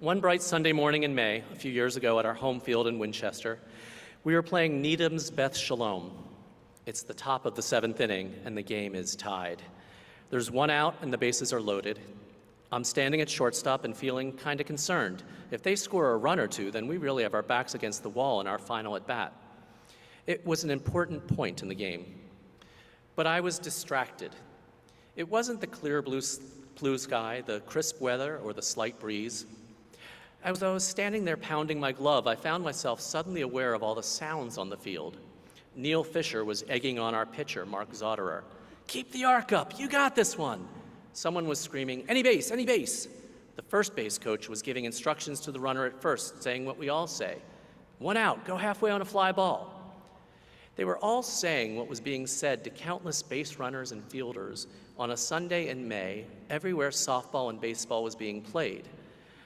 One bright Sunday morning in May, a few years ago at our home field in Winchester, we were playing Needham's Beth Shalom. It's the top of the 7th inning, and the game is tied. There's one out, and the bases are loaded. I'm standing at shortstop and feeling kind of concerned. If they score a run or two, then we really have our backs against the wall in our final at-bat. It was an important point in the game. But I was distracted. It wasn't the clear blue sky, the crisp weather, or the slight breeze. As I was standing there pounding my glove, I found myself suddenly aware of all the sounds on the field. Neil Fisher was egging on our pitcher, Mark Zotterer. "Keep the arc up, you got this one." Someone was screaming, "Any base, any base." The first base coach was giving instructions to the runner at first, saying what we all say: "One out, go halfway on a fly ball." They were all saying what was being said to countless base runners and fielders on a Sunday in May, everywhere softball and baseball was being played.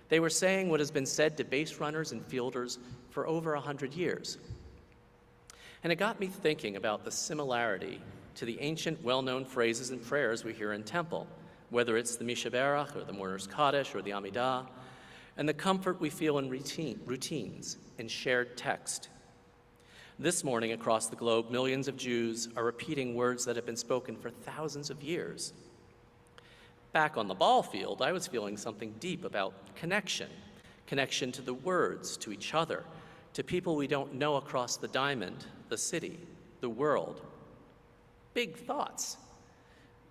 They were saying what has been said to base runners and fielders for over 100 years. And it got me thinking about the similarity to the ancient, well-known phrases and prayers we hear in temple, whether it's the Mishaberach or the Mourner's Kaddish or the Amidah, and the comfort we feel in routines and shared text. This morning across the globe, millions of Jews are repeating words that have been spoken for thousands of years. Back on the ball field, I was feeling something deep about connection to the words, to each other, to people we don't know across the diamond, the city, the world. Big thoughts.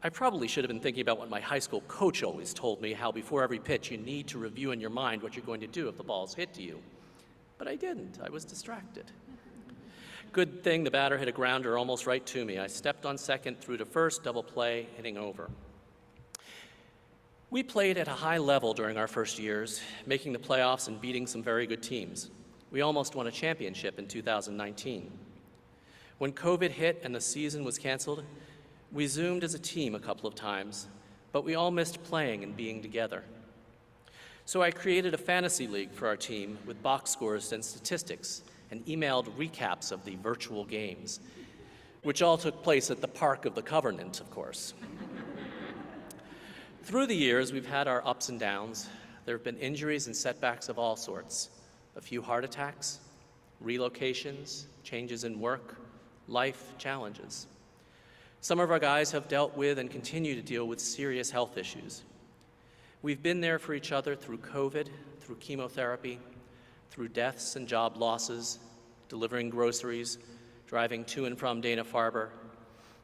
I probably should have been thinking about what my high school coach always told me, how before every pitch you need to review in your mind what you're going to do if the ball's hit to you. But I didn't. I was distracted. Good thing the batter hit a grounder almost right to me. I stepped on second, threw to first, double play, hitting over. We played at a high level during our first years, making the playoffs and beating some very good teams. We almost won a championship in 2019. When COVID hit and the season was canceled, we Zoomed as a team a couple of times, but we all missed playing and being together. So I created a fantasy league for our team with box scores and statistics and emailed recaps of the virtual games, which all took place at the Park of the Covenant, of course. Through the years, we've had our ups and downs. There have been injuries and setbacks of all sorts. A few heart attacks, relocations, changes in work, life challenges. Some of our guys have dealt with and continue to deal with serious health issues. We've been there for each other through COVID, through chemotherapy, through deaths and job losses, delivering groceries, driving to and from Dana-Farber,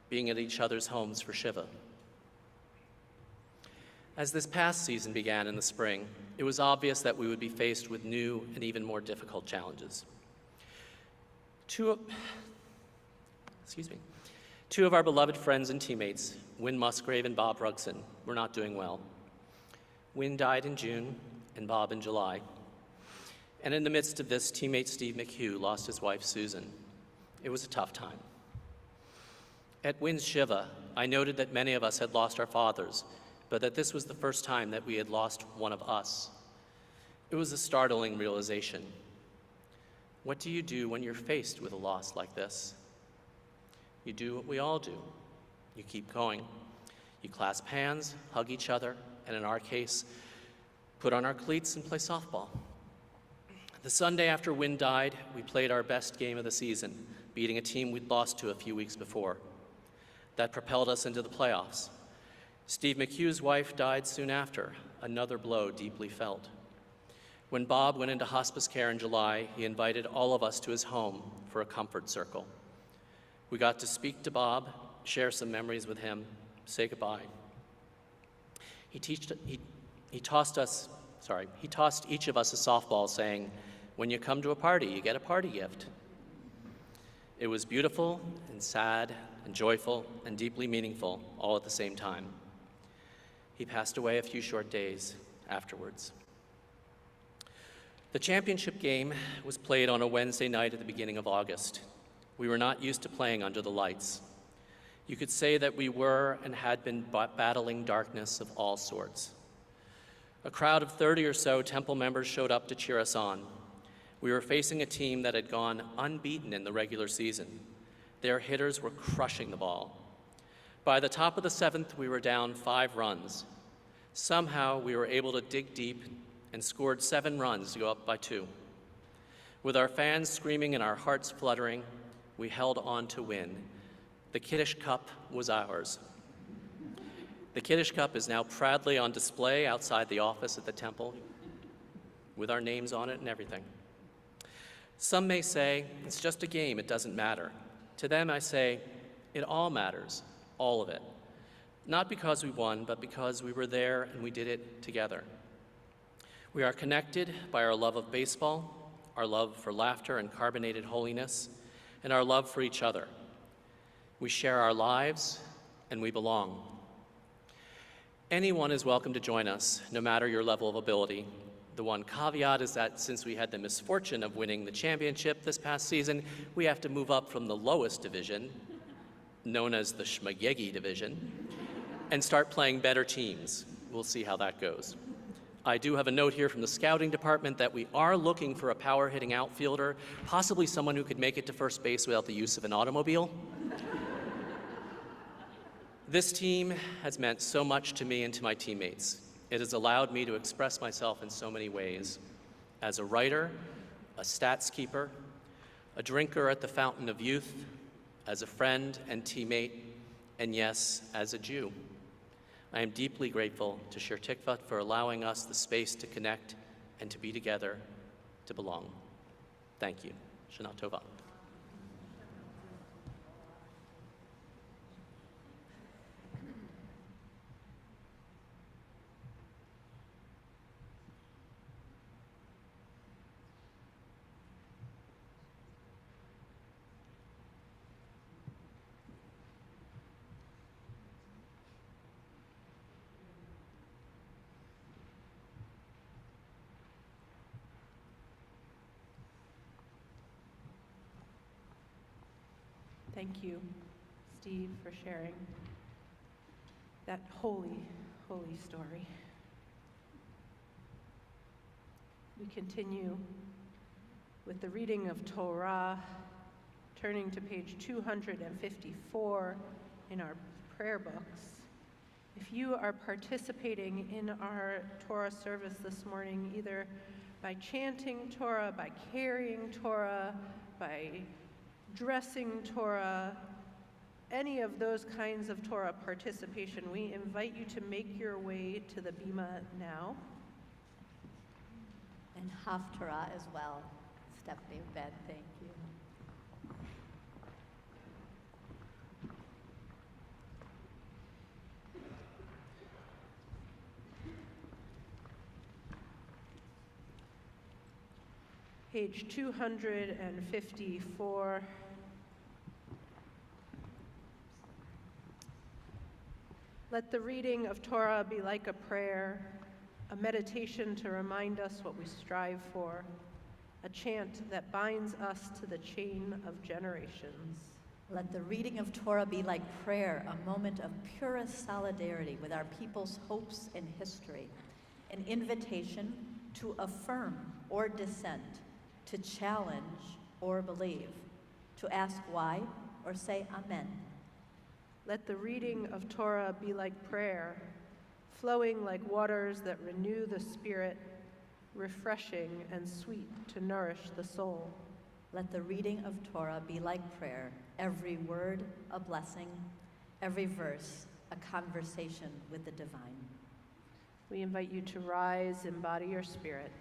being at each other's homes for Shiva. As this past season began in the spring, it was obvious that we would be faced with new and even more difficult challenges. Two of our beloved friends and teammates, Win Musgrave and Bob Rugson, were not doing well. Win died in June and Bob in July. And in the midst of this, teammate Steve McHugh lost his wife, Susan. It was a tough time. At Win's Shiva, I noted that many of us had lost our fathers, but that this was the first time that we had lost one of us. It was a startling realization. What do you do when you're faced with a loss like this? You do what we all do. You keep going. You clasp hands, hug each other, and in our case, put on our cleats and play softball. The Sunday after Win died, we played our best game of the season, beating a team we'd lost to a few weeks before. That propelled us into the playoffs. Steve McHugh's wife died soon after, another blow deeply felt. When Bob went into hospice care in July, he invited all of us to his home for a comfort circle. We got to speak to Bob, share some memories with him, say goodbye. He tossed each of us a softball saying, "When you come to a party, you get a party gift." It was beautiful and sad and joyful and deeply meaningful all at the same time. He passed away a few short days afterwards. The championship game was played on a Wednesday night at the beginning of August. We were not used to playing under the lights. You could say that we were and had been battling darkness of all sorts. A crowd of 30 or so Temple members showed up to cheer us on. We were facing a team that had gone unbeaten in the regular season. Their hitters were crushing the ball. By the top of the 7th, we were down 5 runs. Somehow, we were able to dig deep and scored 7 runs to go up by 2. With our fans screaming and our hearts fluttering, we held on to win. The Kiddush Cup was ours. The Kiddush Cup is now proudly on display outside the office at the temple, with our names on it and everything. Some may say, it's just a game, it doesn't matter. To them I say, it all matters, all of it. Not because we won, but because we were there and we did it together. We are connected by our love of baseball, our love for laughter and carbonated holiness, and our love for each other. We share our lives, and we belong. Anyone is welcome to join us, no matter your level of ability. The one caveat is that since we had the misfortune of winning the championship this past season, we have to move up from the lowest division, known as the Shmagegi division, and start playing better teams. We'll see how that goes. I do have a note here from the scouting department that we are looking for a power-hitting outfielder, possibly someone who could make it to first base without the use of an automobile. This team has meant so much to me and to my teammates. It has allowed me to express myself in so many ways. As a writer, a stats keeper, a drinker at the fountain of youth, as a friend and teammate, and yes, as a Jew. I am deeply grateful to Shir Tikvah for allowing us the space to connect and to be together, to belong. Thank you. Shana Tova.
Thank you, Steve, for sharing that holy, holy story. We continue with the reading of Torah, turning to page 254 in our prayer books. If you are participating in our Torah service this morning, either by chanting Torah, by carrying Torah, by dressing Torah, any of those kinds of Torah participation, we invite you to make your way to the bima now.
And Haftarah as well. Stephanie, Ben, thank you.
Page 254. Let the reading of Torah be like a prayer, a meditation to remind us what we strive for, a chant that binds us to the chain of generations.
Let the reading of Torah be like prayer, a moment of purest solidarity with our people's hopes and history, an invitation to affirm or dissent, to challenge or believe, to ask why or say amen.
Let the reading of Torah be like prayer, flowing like waters that renew the spirit, refreshing and sweet to nourish the soul.
Let the reading of Torah be like prayer, every word a blessing, every verse a conversation with the divine.
We invite you to rise, embody your spirit.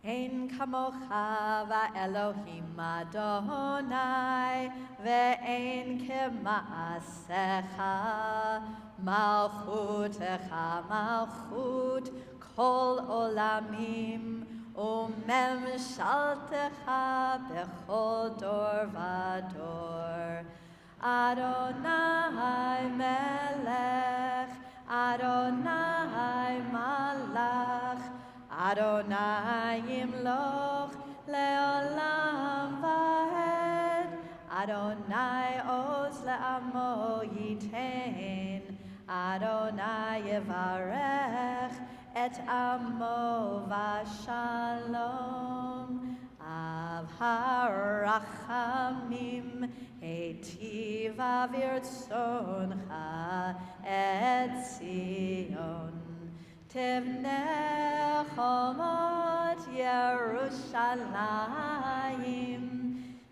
Ein kamocha va'Elohim Adonai, ve'ein kema'asecha, malchutecha malchut kol olamim, umemshaltecha bechol dor vador. Adonai melech, Adonai malach, Adonai yimloch leolam vaed, Adonai oz le'amo yitein, Adonai yevarech et amo vashalom. Av harachamim heitiv avirtzoncha et Zion. Tevneh chomot Yerushalayim,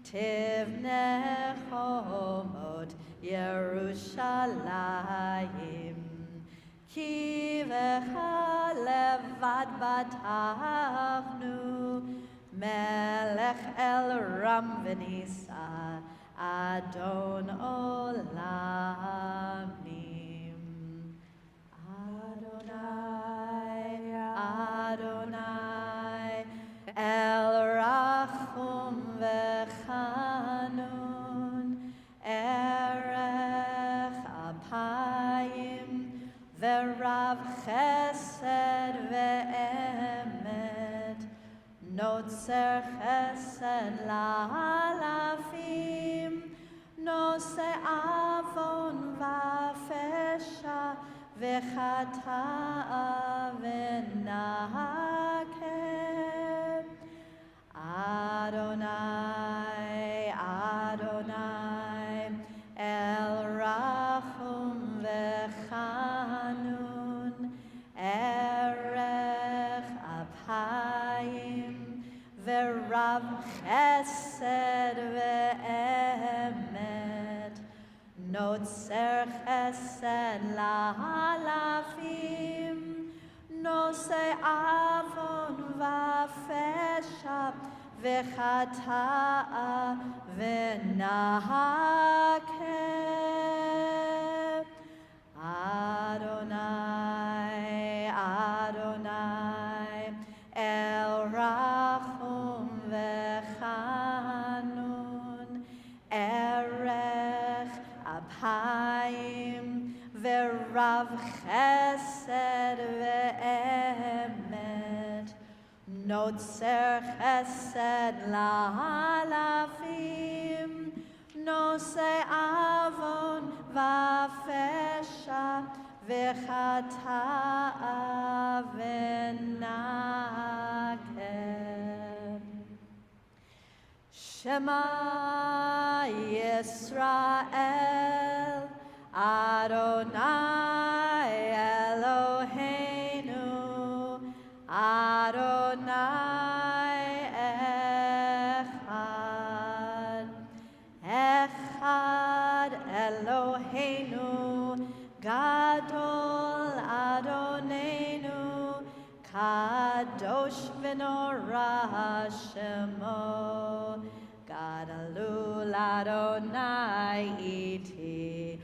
Tevneh chomot Yerushalayim. Ki v'cha levad batachnu, Melech el ram v'nisa, Adon olamim. Adonai, Adonai, el rachum v'chanun, erech apayim, v'rav chesed ve'emet, notzer chesed la'alafim, nose avon va'fesha, v'chata'a v'nahakem. Adonai, Adonai, el rachum v'chanun, erech apayim, v'rav chesed ve'emet, notzer chesed la'alafim, nose avon va'fesha, v'chata'a v'nahakem. Adonai, Adonai, el rachum v'chanun, erech apayim, v'rav chesed ve'emet, notzer chesed la'alafim, nose avon va'fesha, v'chata'a v'nahakem. Shema Yisrael, Adonai Eloheinu, Adonai Echad. Echad Eloheinu, Gadol Adonenu, Kadosh v'norah Shemo, Gadalul Adonai iti,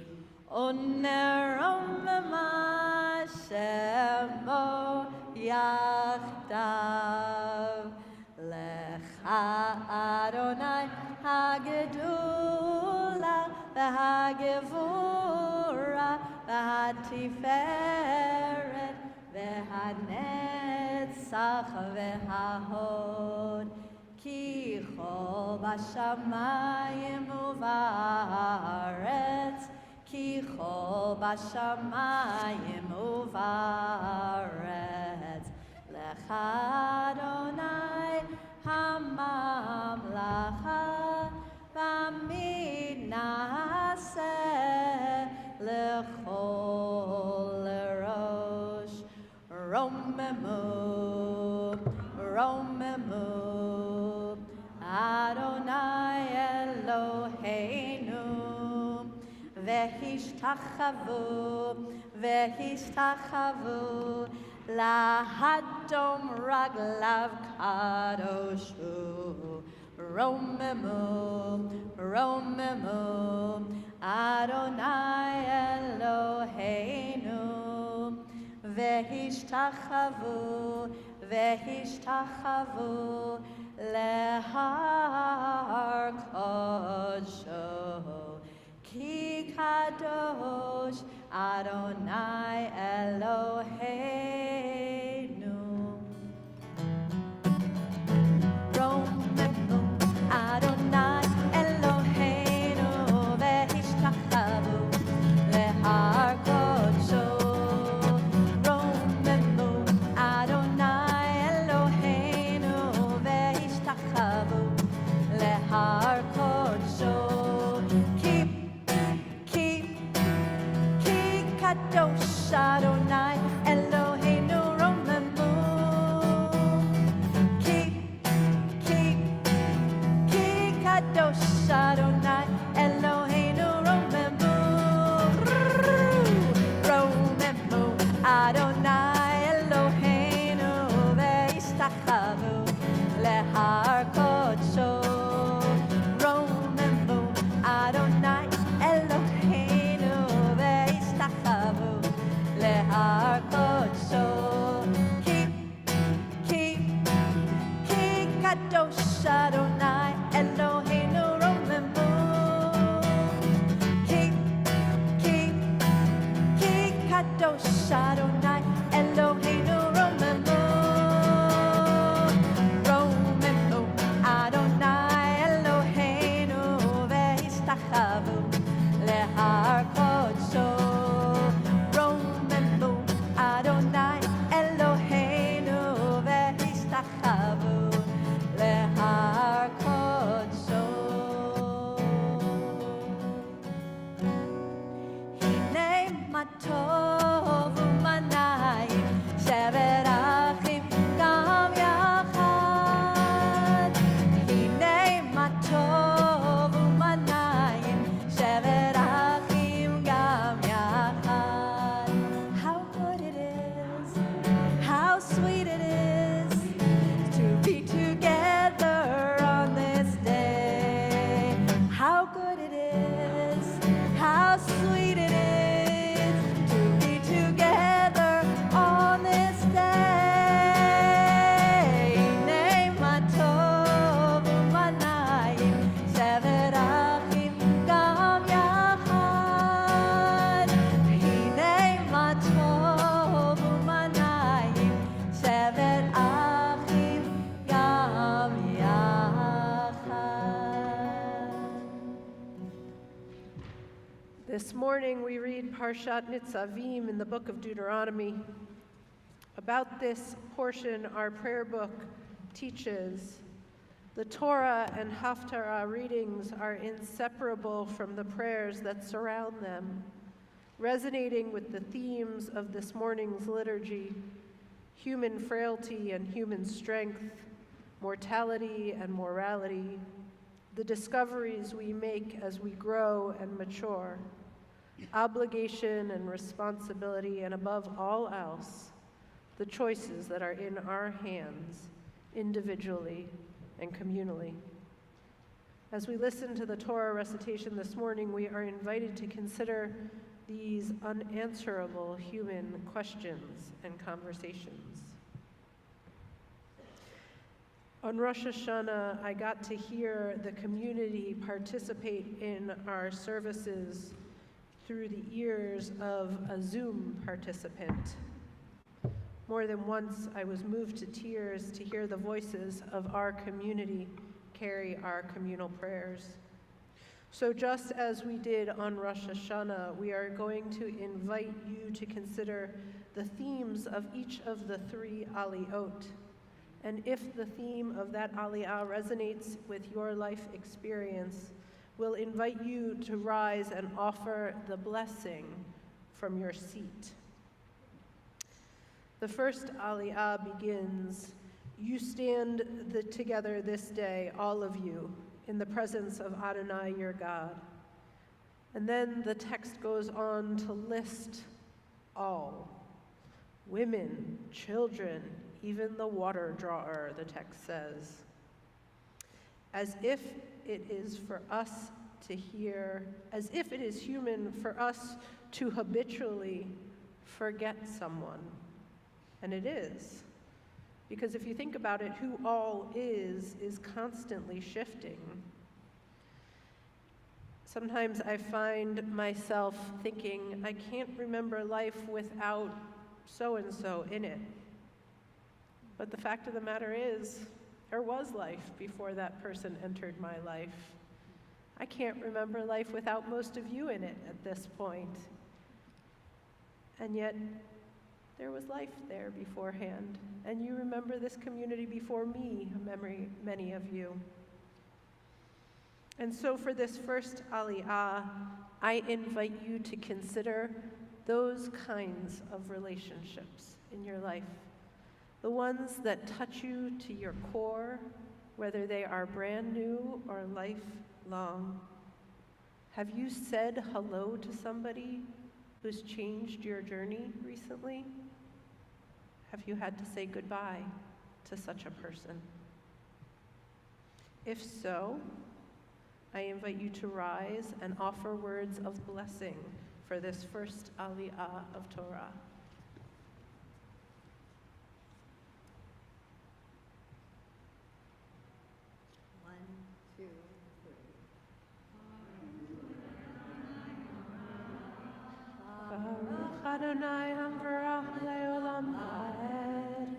Uneromema Shemo yachdav. Lecha Adonai hagedula v'hagevura v'hatiferet v'hanetzach v'hahod. Ki chol b'shamayim u'va'aretz, Ki chol b'shamayim u'va'aretz. Lecha Adonai hamamlacha, v'amid na'aseh lechol rosh. Romemu, Romemu, Adonai Eloheinu, v'hishtachavu, v'hishtachavu, lahadom raglav kadoshu, romemu, romemu, Adonai Eloheinu, vehishtachavu, vehishtachavu, lehar kodsho, ki kadosh Adonai Eloheinu. Romemu Adonai Eloheinu, vehishtachavu lehar kodsho. Romemu Adonai Eloheinu, vehishtachavu lehar kodsho. Kadosh Adonai Eloheinu romemu. Ki kadosh Adonai Eloheinu romemu. Romemu Adonai Eloheinu ve'ishtachavu lehar kodsho. Romemu Adonai Eloheinu ve'ishtachavu lehar kodsho. Ki kadosh Adonai Eloheinu romemu. Ki kadosh Adonai Eloheinu romemu. Romemu Adonai Eloheinu ve'ishtachavu lehar kodsho. Romemu Adonai Eloheinu ve'ishtachavu lehar kodsho. Hine ma tov u'manayim shevet achim gam yachad. Hine ma tov u'manayim shevet achim gam yachad. How good it is, how sweet it is to be together on this day. How good it is, how sweet it is to be together on this day. Name my tov u'manayim shevet achim gam yachad. Hinei ma tov u'manayim shevet achim gam yachad.
This morning we read Parshat Nitzavim in the book of Deuteronomy. About this portion, our prayer book teaches the Torah and Haftarah readings are inseparable from the prayers that surround them, resonating with the themes of this morning's liturgy: human frailty and human strength, mortality and morality, the discoveries we make as we grow and mature, obligation and responsibility, and above all else, the choices that are in our hands, individually and communally. As we listen to the Torah recitation this morning, we are invited to consider these unanswerable human questions and conversations. On Rosh Hashanah, I got to hear the community participate in our services through the ears of a Zoom participant. More than once, I was moved to tears to hear the voices of our community carry our communal prayers. So just as we did on Rosh Hashanah, we are going to invite you to consider the themes of each of the three Aliyot. And if the theme of that Aliyah resonates with your life experience, we'll invite you to rise and offer the blessing from your seat. The first Aliyah begins, "You stand together this day, all of you, in the presence of Adonai your God." And then the text goes on to list all. women, children, even the water drawer, the text says. As if it is for us to hear, as if it is human for us to habitually forget someone. And it is. Because if you think about it, who all is constantly shifting. Sometimes I find myself thinking, I can't remember life without so-and-so in it. But the fact of the matter is, there was life before that person entered my life. I can't remember life without most of you in it at this point. And yet, there was life there beforehand. And you remember this community before me, many of you. And so for this first Aliyah, I invite you to consider those kinds of relationships in your life. The ones that touch you to your core, whether they are brand new or lifelong. Have you said hello to somebody who's changed your journey recently? Have you had to say goodbye to such a person? If so, I invite you to rise and offer words of blessing for this first Aliyah of Torah. Baruch Adonai Hamvarach Leolam Haed.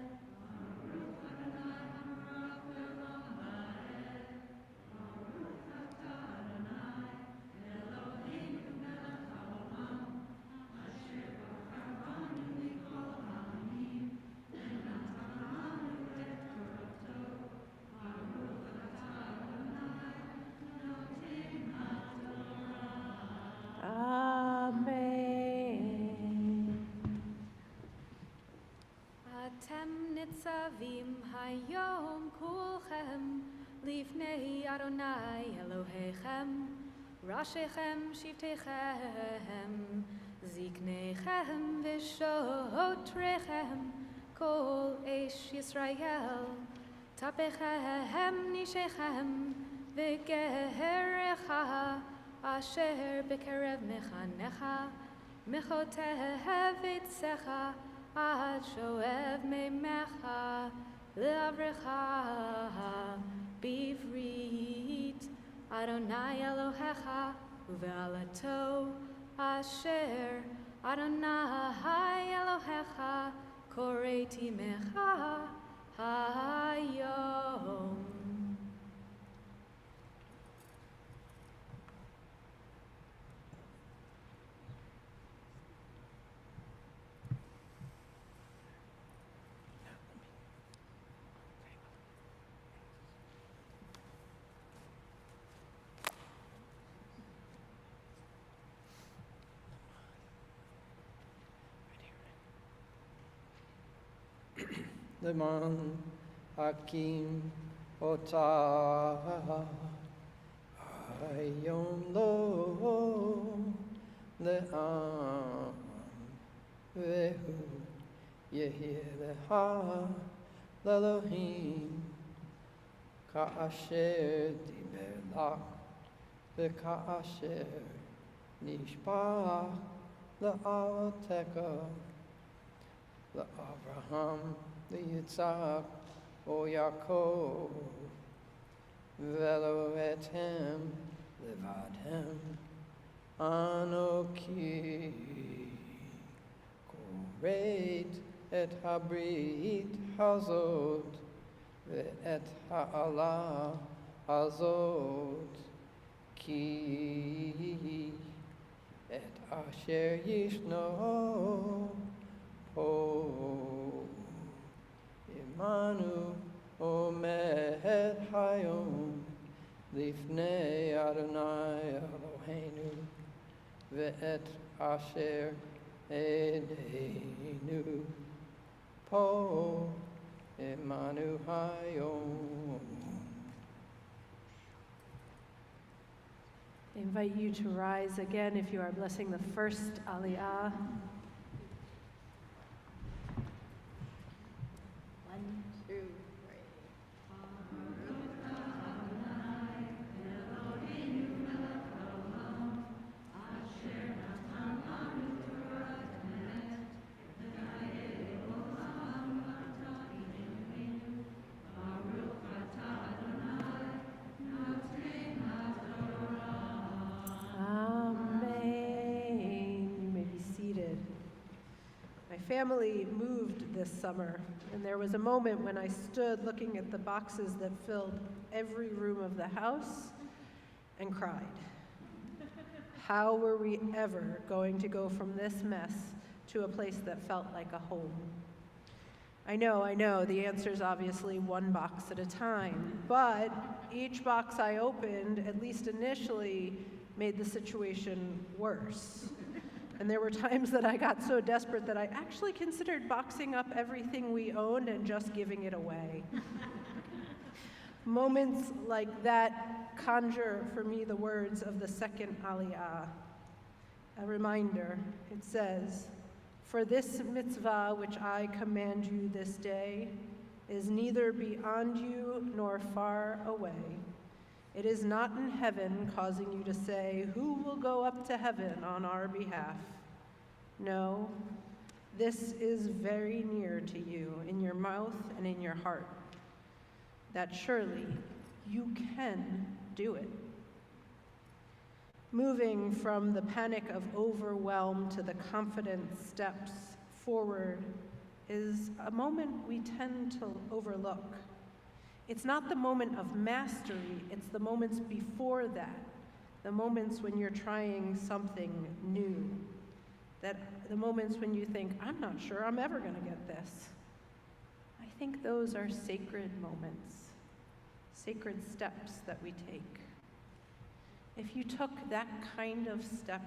ניצבים היום כולכם לפני אדוני אלוהיכם, ראשיכם שבטיכם, זקניכם ושוטריכם, כל איש ישראל, טפכם נשיכם וגרך אשר בקרב מחנך, מחוטב עצך עד שואב מימך לעברך בברית אדוני אלוהיך ובעלתו אשר אדוני אלוהיך קוראתי ממך היום.
Leman Hakim Otah Ayom Lo Le'am Vehu Yehir Leha Le'Elohim Ka'asher Diber Lach Ve'ka'asher Nishbach Le'Avotecha Le'Avraham Yitzhak o Yaakov velo etem levadhem anoki koreit et habrit hazot ve'et ha'ala hazot ki et asher yishno po Manu omed hayom lifnei Adonai Eloheinu ve'et asher edeinu po Manu hayom.
I invite you to rise again if you are blessing the first Aliyah. family moved this summer, and there was a moment when I stood looking at the boxes that filled every room of the house and cried. How were we ever going to go from this mess to a place that felt like a home? I know, the answer is obviously one box at a time, but each box I opened, at least initially, made the situation worse. And there were times that I got so desperate that I actually considered boxing up everything we owned and just giving it away. Moments like that conjure for me the words of the second Aliyah. A reminder, it says, "For this mitzvah which I command you this day is neither beyond you nor far away. It is not in heaven, causing you to say, 'Who will go up to heaven on our behalf?' No, this is very near to you, in your mouth and in your heart, that surely you can do it." Moving from the panic of overwhelm to the confident steps forward is a moment we tend to overlook. It's not the moment of mastery, it's the moments before that, the moments when you're trying something new, the moments when you think, "I'm not sure I'm ever going to get this." I think those are sacred moments, sacred steps that we take. If you took that kind of step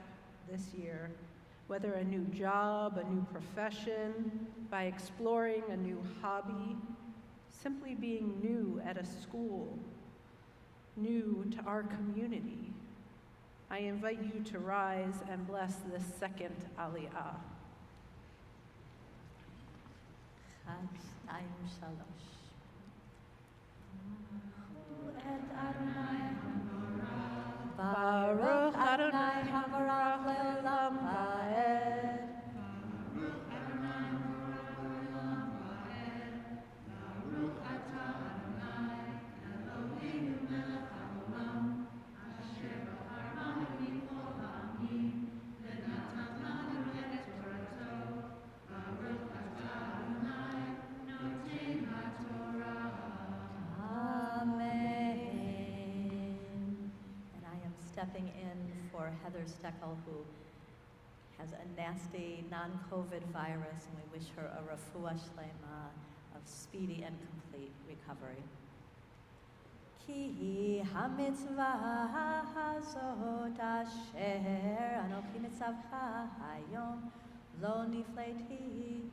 this year, whether a new job, a new profession, by exploring a new hobby, simply being new at a school, new to our community, I invite you to rise and bless this second Aliyah.
אחד, שתיים, שלוש. את אדוני Baruch Adonai Havarach Le'olam Va'ed. Stepping in for Heather Steckel, who has a nasty non-COVID virus, and we wish her a refuah shlema of speedy and complete recovery. Ki hamitzvah hazot asher anochi mitzavcha hayom lo nifleti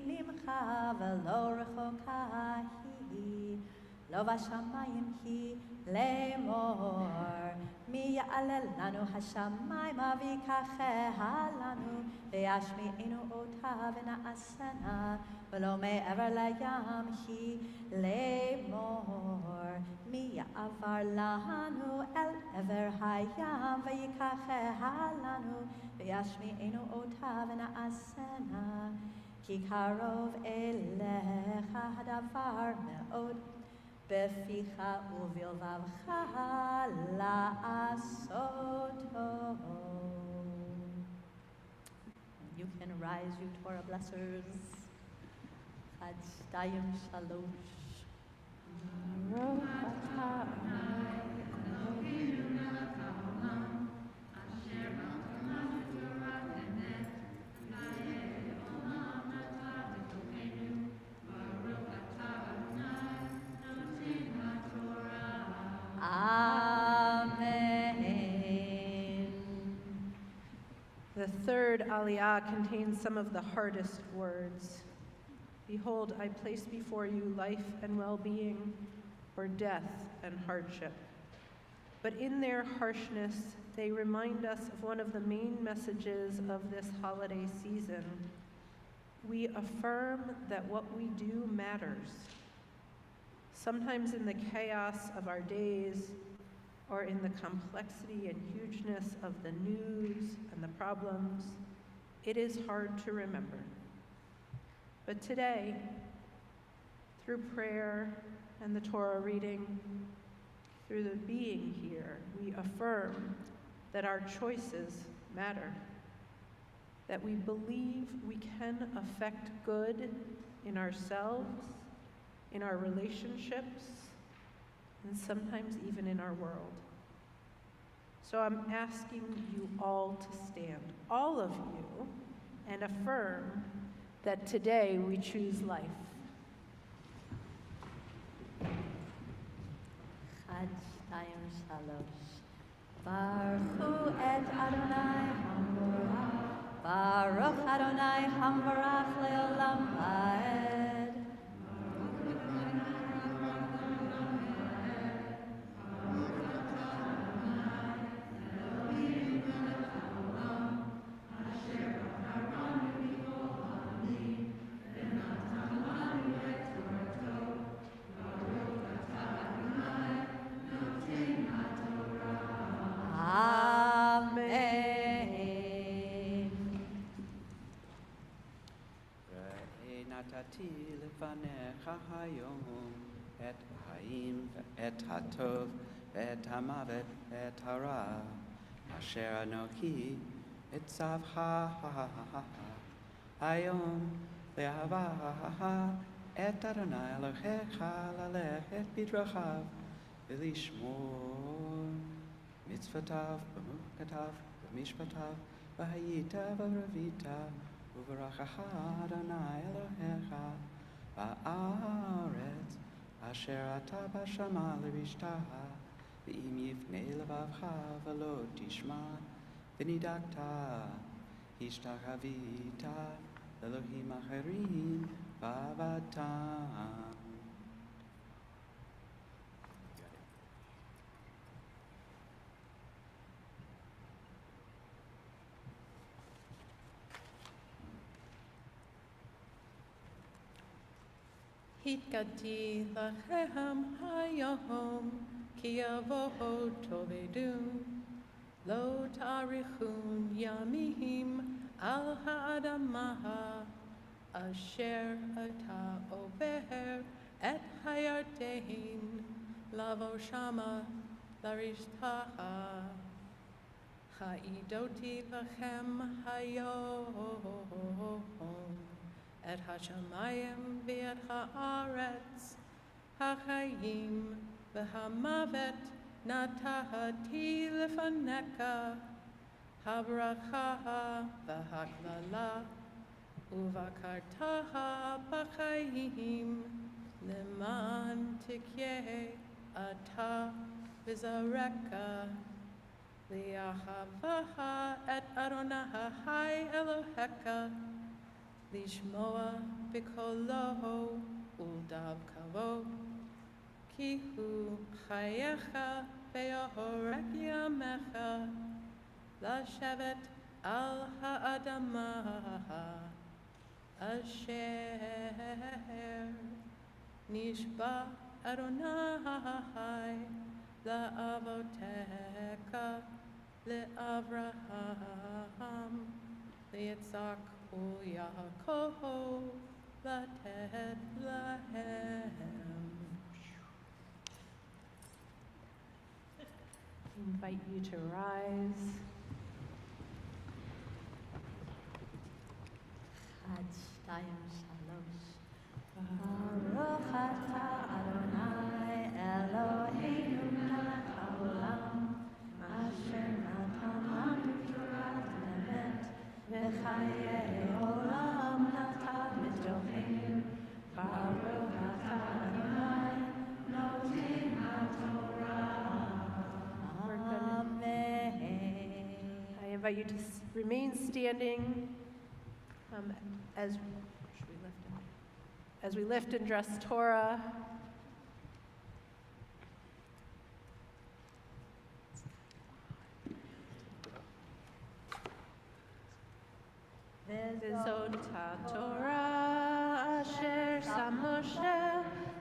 mimcha velo rechoka hi Lo v'shamayim hi lemor mi ya'alel lanu hashamayim v'yikacheha lanu v'yashmi'enu otav v'na'asena v'lo me'ever layam hi lemor mi ya'avar lanu el ever hayam v'yikacheha lanu v'yashmi'enu otav v'na'asena ki karov elecha hadavar me'od Beficha uvilvavcha la'asoto. You can rise, you Torah blessers. Chad, shtayim, shalosh.
The third Aliyah contains some of the hardest words. Behold, I place before you life and well-being, or death and hardship. But in their harshness, they remind us of one of the main messages of this holiday season. We affirm that what we do matters. Sometimes in the chaos of our days, or in the complexity and hugeness of the news and the problems, it is hard to remember. But today, through prayer and the Torah reading, through the being here, we affirm that our choices matter, that we believe we can affect good in ourselves, in our relationships, and sometimes even in our world. So I'm asking you all to stand, all of you, and affirm that today we choose life.
Chad, shtayim, shalosh. Baruch et Adonai Hamvarach. Baruch Adonai Hamvarach leolam vaed. Amen.
נתתי לפניך היום את החיים ואת הטוב ואת המוות ואת הרע אשר אנוכי אצווך היום לאהבה את אדוני אלוהיך ללכת בדרכיו ולשמור מצוותיו ומחוקותיו ומשפטיו והיית ורבית וברכך אדוני אלוהיך בארץ אשר אתה בשמה לרשתה ואם יפנה לבבך ולא תשמע ונידקת השתחווית לאלוהים אחרים ועבדתם.
התגדתי לכם היום, כי יבואו תאבדון, לא תאריכון ימים על האדמה, אשר אתה עובר את הירדן, לבוא שמה לרשתה. העידותי לכם היום, את השמיים ואת הארץ, החיים והמוות נתתי לפניך, הברכה והקללה, ובקרת בחיים, למען תחיה אתה וזרעך, לאהבך את אדוני אלוהיך, לשמוע בקולו ולדבקו, כי הוא חייך ויאריך ימיך, לשבת על האדמה אשר נשבע אדוני לאבותיך, לאברהם, ליצחק וליעקב, לתת להם. I invite you to rise.
Chad, shtayim, shalosh. Baruch atah Adonai Eloheinu melech haolam, asher natan lanu Torat emet, v'chayei olam natan b'tocheinu. Baruch atah Adonai noten haTorah. Amen.
I invite you to remain standing as we lift and dress Torah. Vezot Torah asher sam Moshe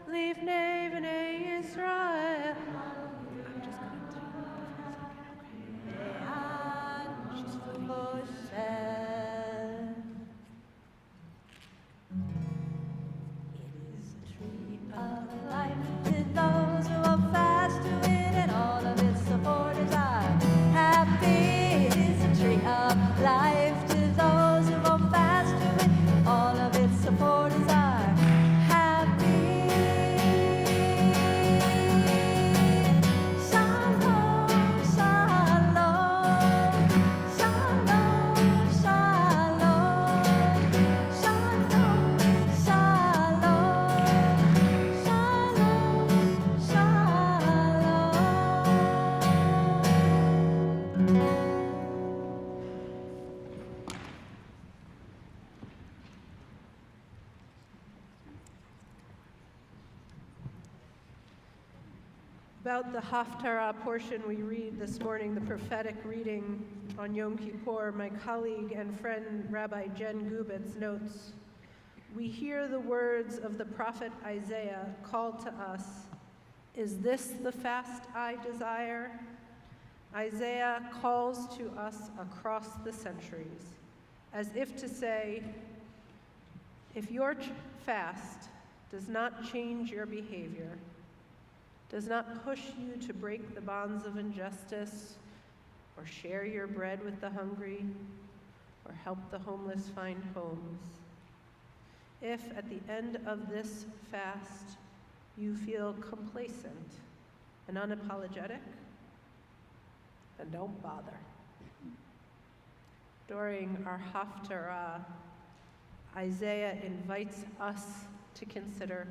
lifnei bnei Yisrael.
Those who hold fast to it, and all of its supporters are happy. It is a tree of
About the Haftarah portion we read this morning, the prophetic reading on Yom Kippur, my colleague and friend Rabbi Jen Gubitz notes, "We hear the words of the prophet Isaiah called to us, 'Is this the fast I desire?' Isaiah calls to us across the centuries, as if to say, if your fast does not change your behavior, does not push you to break the bonds of injustice, or share your bread with the hungry, or help the homeless find homes, if at the end of this fast you feel complacent and unapologetic, then don't bother." During our Haftarah, Isaiah invites us to consider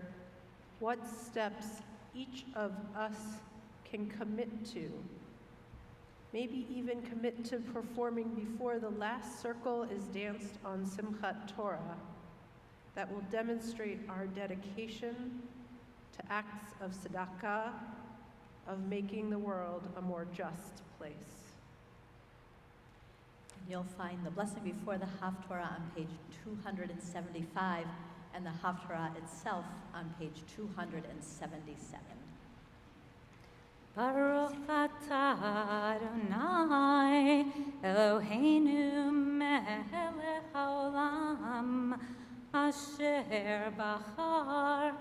what steps each of us can commit to, maybe even commit to performing before the last circle is danced on Simchat Torah, that will demonstrate our dedication to acts of tzedakah, of making the world a more just place.
You'll find the blessing before the Haftarah on page 275 and the Haftarah itself on page 277. Baruch atah Adonai Eloheinu melech haolam asher bachar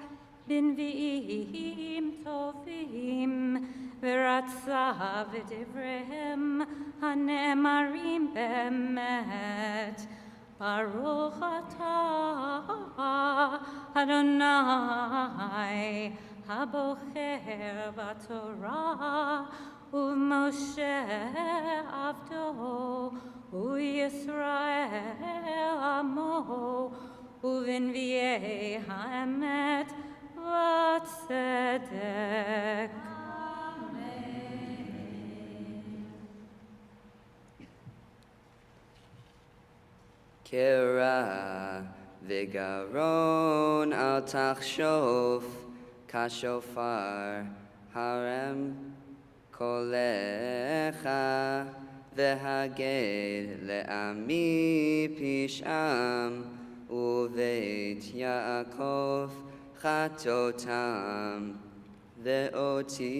b'nvi'im tovim v'ratza v'divrehem hane'emarim be'emet. Baruch atah Adonai habocher b'Torah u'Moshe avdo u'Yisrael amo u'v'nvi'ei ha'emet v'tzedek.
Kira v'garon al tachshof kashofar harem kolecha v'haged le'ami pisham uveit Yaakov chatotam ve'oti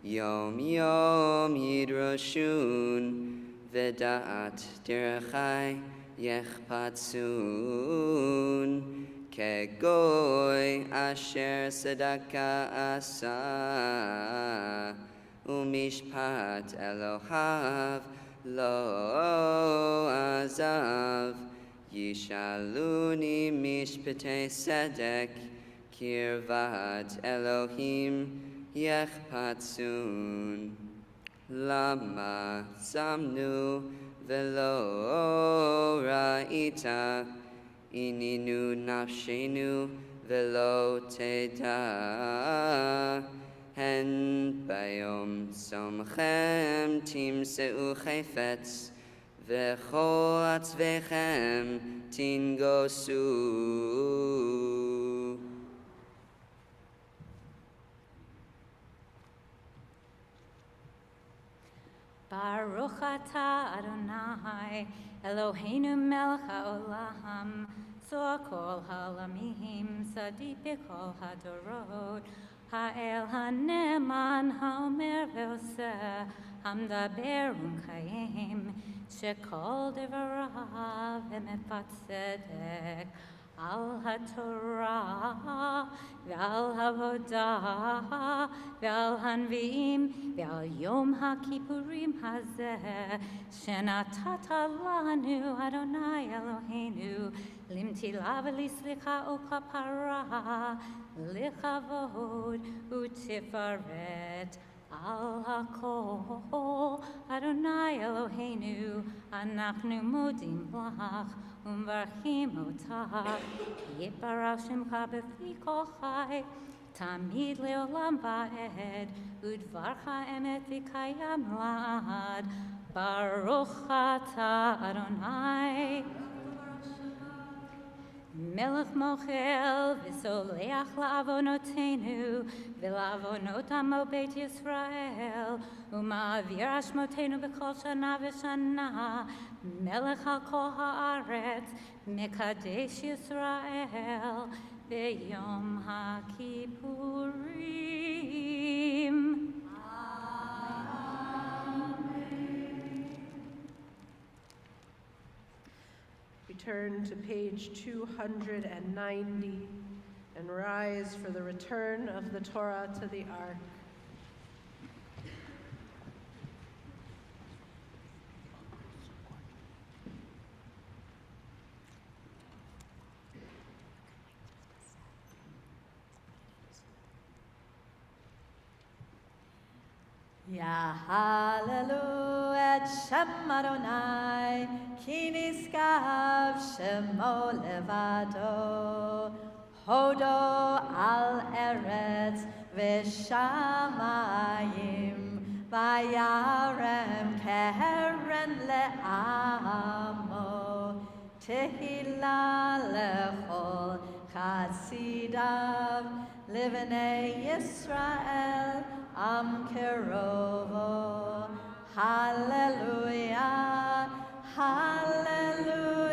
yom yom yidroshun V'da'at dirachai yechpatsun kegoy asher tzedakah asa umishpat Elohav lo azav yishaluni mishpatei tzedek kirvat Elohim yechpatsun. Lama samnu velo ra'ita ininu nafshenu velo teda hen bayom somchem timseu chayfetz v'chol atzvechem tingosu.
Baruch atah Adonai Eloheinu melech haolam tzor kol haolamim tzaddik b'kol hadorot ha'el haneman ha'omer ve'oseh hamdaber u'mkayim shekol devarav emet tzedek al haTorah ve'al havodah ve'al hanvi'im ve'al yom ha'kippurim hazeh shenatata lanu Adonai Eloheinu limtila v'lislicha u'kapara lichavod u'tifaret al hakol Adonai Eloheinu anachnu modim lach umvarchim otach yiparach shemcha b'fi kol chai tamid leolam va'ed udvarcha emet v'kayam la'ad Baruch atah Adonai melech mochel v'soleach la'avonotenu v'la'avonot amo beit Yisrael u'ma'avir ashmotenu b'kol shana v'shana melech al kol ha'aretz mekadesh Yisrael b'yom ha'kippurim.
Turn to page 290 and rise for the return of the Torah to the Ark.
Yahalelu et Shem Adonai, ki niskav shemo levado, hodo al eretz v'shamayim, vayarem keren le'amo, tehila lechol chasidav, livnei Yisrael, Am Kerovo, Hallelujah, Hallelujah.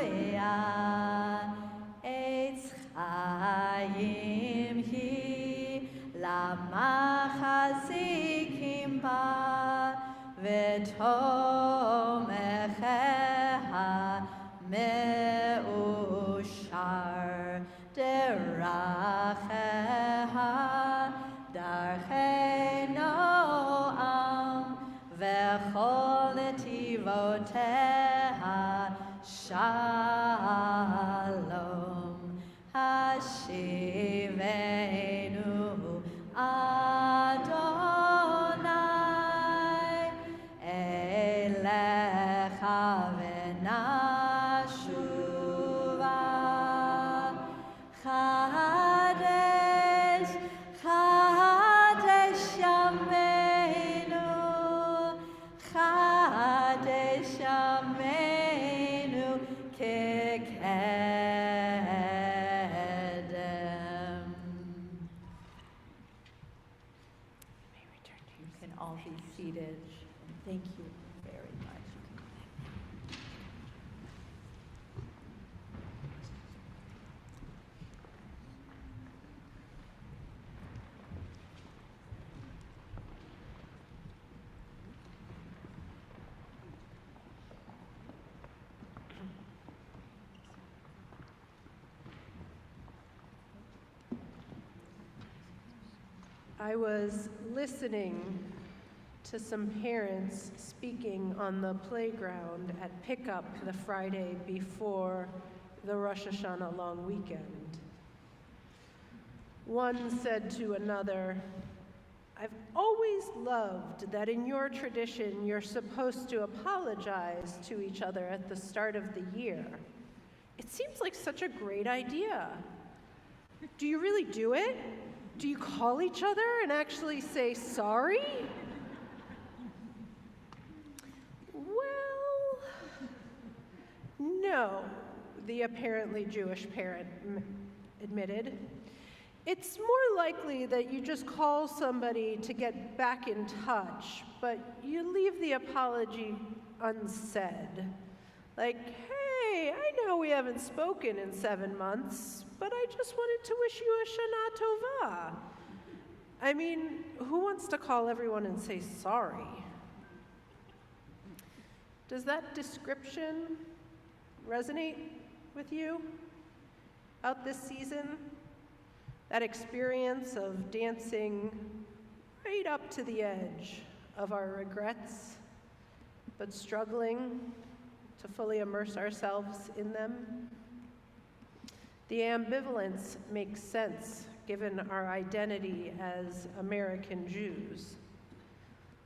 Eitz Chaim hi lamachazikim ba v'tomecheha meushar deracheha darchei Noam v'chol netivoteha shalom hashivenu Adonai elecha v'nashuva Chadesh Chadesh Yameinu Chadesh Yameinu Kekedem. You can all be seated. Thank you very much.
I was listening to some parents speaking on the playground at pickup the Friday before the Rosh Hashanah long weekend. One said to another, "I've always loved that in your tradition you're supposed to apologize to each other at the start of the year. It seems like such a great idea. Do you really do it? Do you call each other and actually say sorry?" Well, no, the apparently Jewish parent admitted. It's more likely that you just call somebody to get back in touch, but you leave the apology unsaid. Like, "Hey, I know we haven't spoken in 7 months, but I just wanted to wish you a Shana Tova." I mean, who wants to call everyone and say sorry? Does that description resonate with you out this season? That experience of dancing right up to the edge of our regrets, but struggling to fully immerse ourselves in them? The ambivalence makes sense given our identity as American Jews.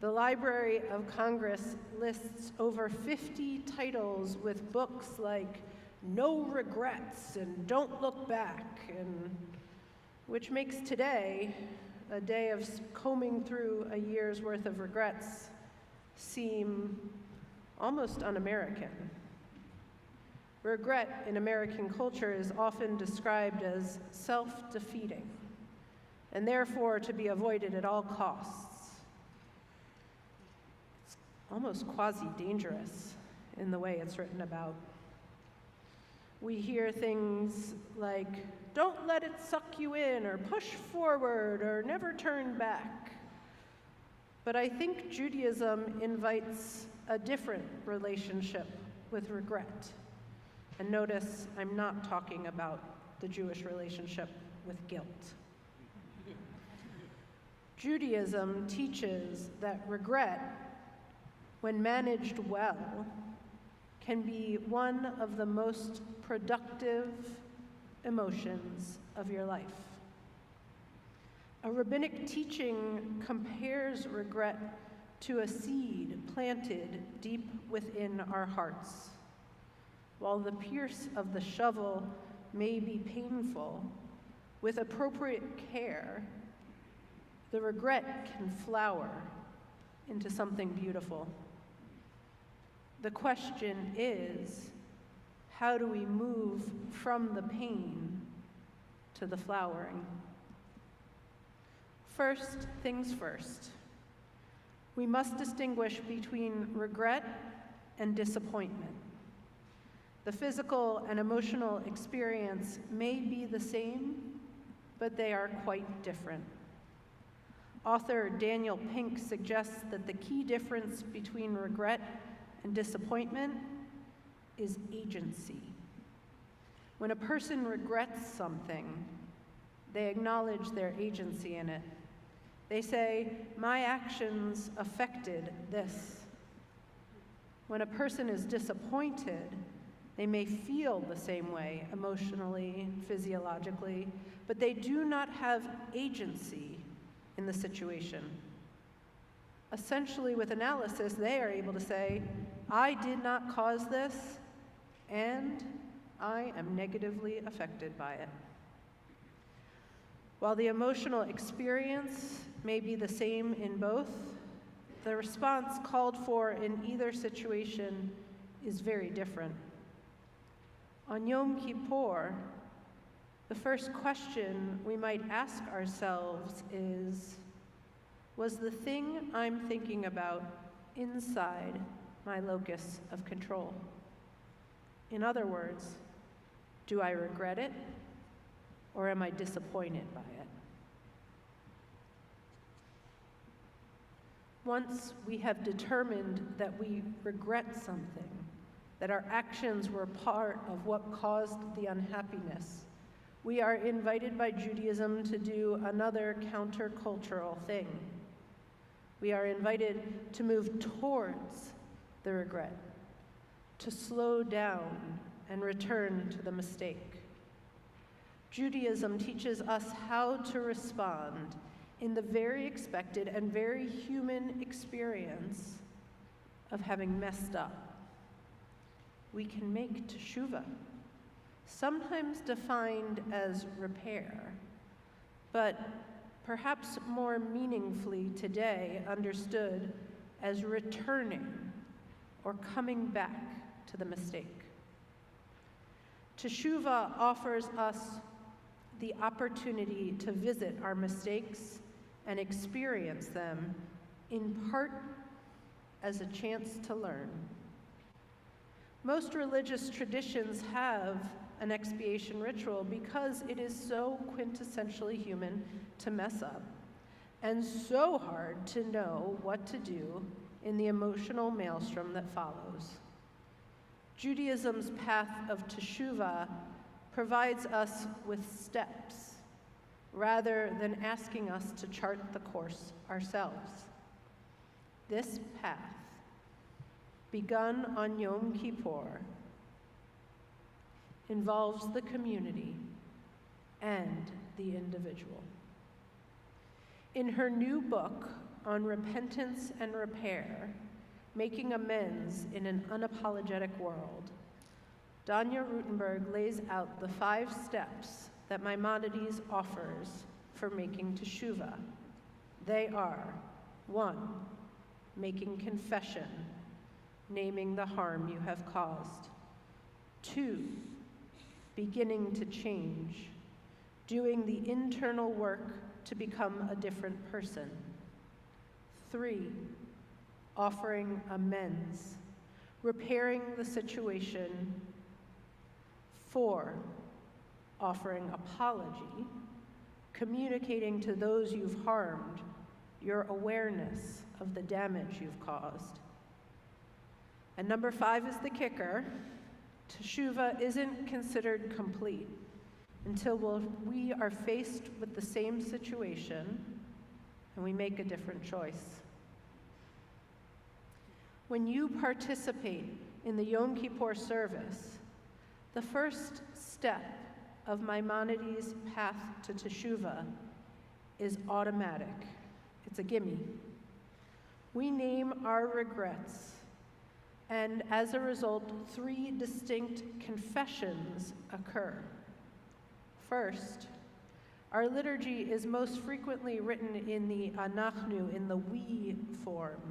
The Library of Congress lists over 50 titles with books like "No Regrets" and "Don't Look Back," and which makes today, a day of combing through a year's worth of regrets, seem almost un-American. Regret in American culture is often described as self-defeating, and therefore to be avoided at all costs. It's almost quasi-dangerous in the way it's written about. We hear things like, don't let it suck you in, or push forward, or never turn back. But I think Judaism invites a different relationship with regret. And notice, I'm not talking about the Jewish relationship with guilt. Judaism teaches that regret, when managed well, can be one of the most productive emotions of your life. A rabbinic teaching compares regret to a seed planted deep within our hearts. While the pierce of the shovel may be painful, with appropriate care, the regret can flower into something beautiful. The question is, how do we move from the pain to the flowering? First things first, we must distinguish between regret and disappointment. The physical and emotional experience may be the same, but they are quite different. Author Daniel Pink suggests that the key difference between regret and disappointment is agency. When a person regrets something, they acknowledge their agency in it. They say, my actions affected this. When a person is disappointed, they may feel the same way emotionally, physiologically, but they do not have agency in the situation. Essentially, with analysis, they are able to say, I did not cause this, and I am negatively affected by it. While the emotional experience may be the same in both, the response called for in either situation is very different. On Yom Kippur, the first question we might ask ourselves is, was the thing I'm thinking about inside my locus of control? In other words, do I regret it, or am I disappointed by it? Once we have determined that we regret something, that our actions were part of what caused the unhappiness, we are invited by Judaism to do another countercultural thing. We are invited to move towards the regret, to slow down and return to the mistake. Judaism teaches us how to respond in the very expected and very human experience of having messed up. We can make teshuvah, sometimes defined as repair, but perhaps more meaningfully today understood as returning or coming back to the mistake. Teshuvah offers us the opportunity to visit our mistakes and experience them in part as a chance to learn. Most religious traditions have an expiation ritual because it is so quintessentially human to mess up and so hard to know what to do in the emotional maelstrom that follows. Judaism's path of teshuvah provides us with steps rather than asking us to chart the course ourselves. This path, begun on Yom Kippur, involves the community and the individual. In her new book on repentance and repair, Making Amends in an Unapologetic World, Danya Rutenberg lays out the 5 steps that Maimonides offers for making teshuvah. They are: 1, making confession, naming the harm you have caused. 2, beginning to change, doing the internal work to become a different person. 3, offering amends, repairing the situation. 4, offering apology, communicating to those you've harmed your awareness of the damage you've caused. And number 5 is the kicker. Teshuvah isn't considered complete until we are faced with the same situation and we make a different choice. When you participate in the Yom Kippur service, the first step of Maimonides' path to Teshuvah is automatic. It's a gimme. We name our regrets, and as a result, 3 distinct confessions occur. First, our liturgy is most frequently written in the anachnu, in the we form.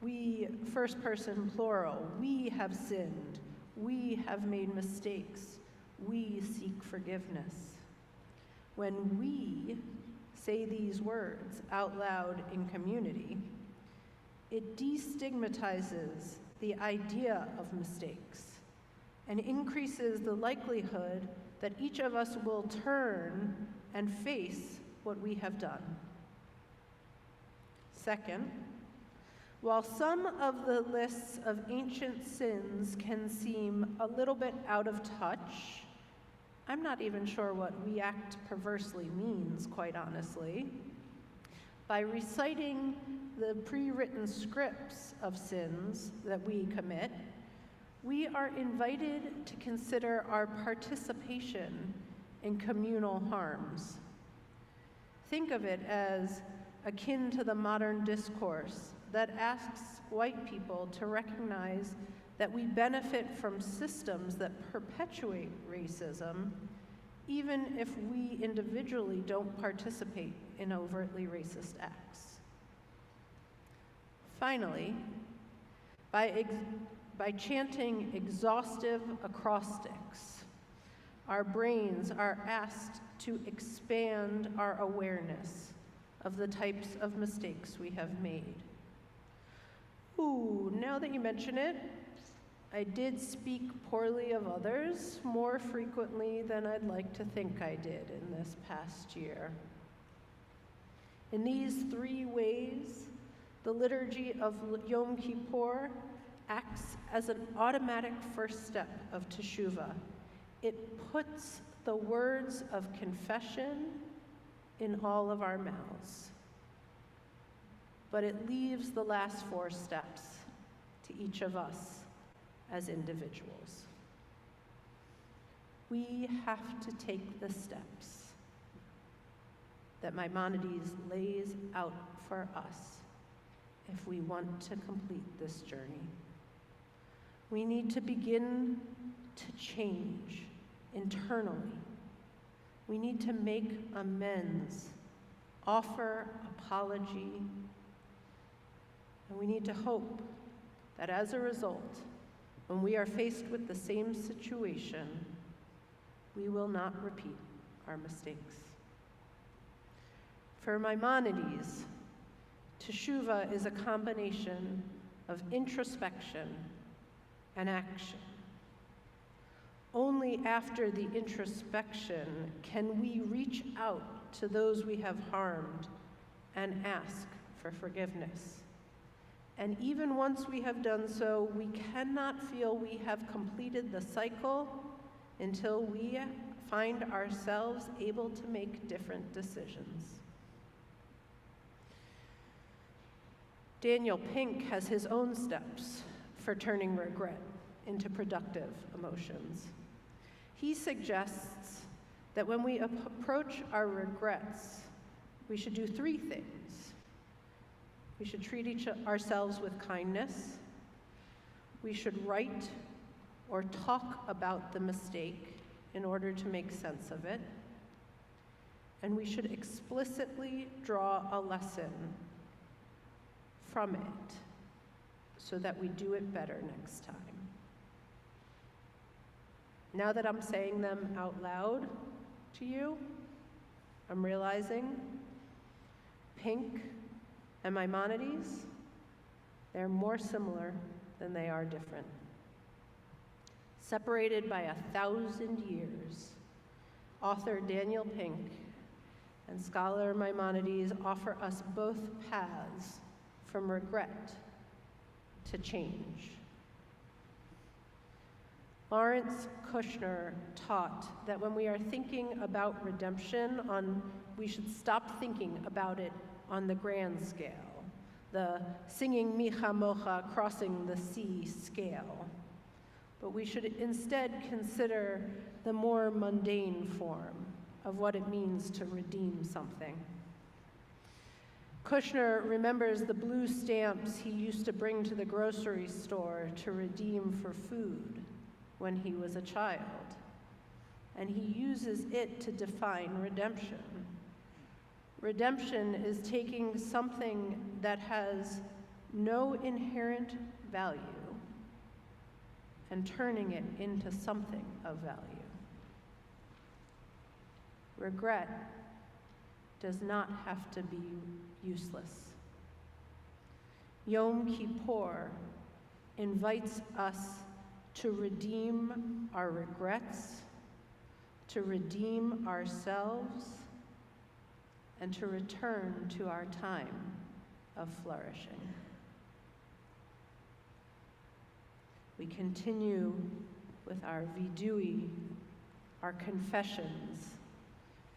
We, first person plural, we have sinned, we have made mistakes, we seek forgiveness. When we say these words out loud in community, it destigmatizes the idea of mistakes and increases the likelihood that each of us will turn and face what we have done. Second, while some of the lists of ancient sins can seem a little bit out of touch, I'm not even sure what we act perversely means, quite honestly. By reciting the pre-written scripts of sins that we commit, we are invited to consider our participation in communal harms. Think of it as akin to the modern discourse that asks white people to recognize that we benefit from systems that perpetuate racism, even if we individually don't participate in overtly racist acts. Finally, by chanting exhaustive acrostics, our brains are asked to expand our awareness of the types of mistakes we have made. Ooh, now that you mention it, I did speak poorly of others more frequently than I'd like to think I did in this past year. In these 3 ways, the liturgy of Yom Kippur acts as an automatic first step of Teshuvah. It puts the words of confession in all of our mouths, but it leaves the last 4 steps to each of us as individuals. We have to take the steps that Maimonides lays out for us if we want to complete this journey. We need to begin to change internally. We need to make amends, offer apology, and we need to hope that as a result, when we are faced with the same situation, we will not repeat our mistakes. For Maimonides, Teshuvah is a combination of introspection and action. Only after the introspection can we reach out to those we have harmed and ask for forgiveness. And even once we have done so, we cannot feel we have completed the cycle until we find ourselves able to make different decisions. Daniel Pink has his own steps for turning regret into productive emotions. He suggests that when we approach our regrets, we should do 3 things. We should treat ourselves with kindness. We should write or talk about the mistake in order to make sense of it. And we should explicitly draw a lesson from it so that we do it better next time. Now that I'm saying them out loud to you, I'm realizing pink and Maimonides, they're more similar than they are different. Separated by 1,000 years, author Daniel Pink and scholar Maimonides offer us both paths from regret to change. Lawrence Kushner taught that when we are thinking about redemption, we should stop thinking about it on the grand scale, the singing Micha Mocha crossing the sea scale. But we should instead consider the more mundane form of what it means to redeem something. Kushner remembers the blue stamps he used to bring to the grocery store to redeem for food when he was a child, and he uses it to define redemption. Redemption is taking something that has no inherent value and turning it into something of value. Regret does not have to be useless. Yom Kippur invites us to redeem our regrets, to redeem ourselves, and to return to our time of flourishing. We continue with our vidui, our confessions,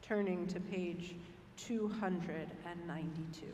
turning to page 292.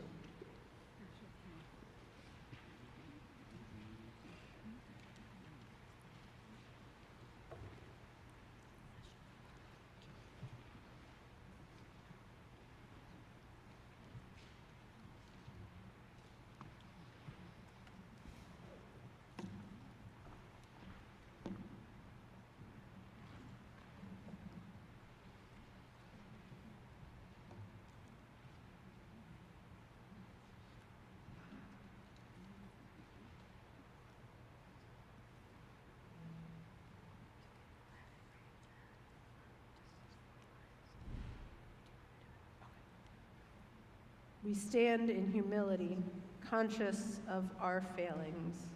We stand in humility, conscious of our failings.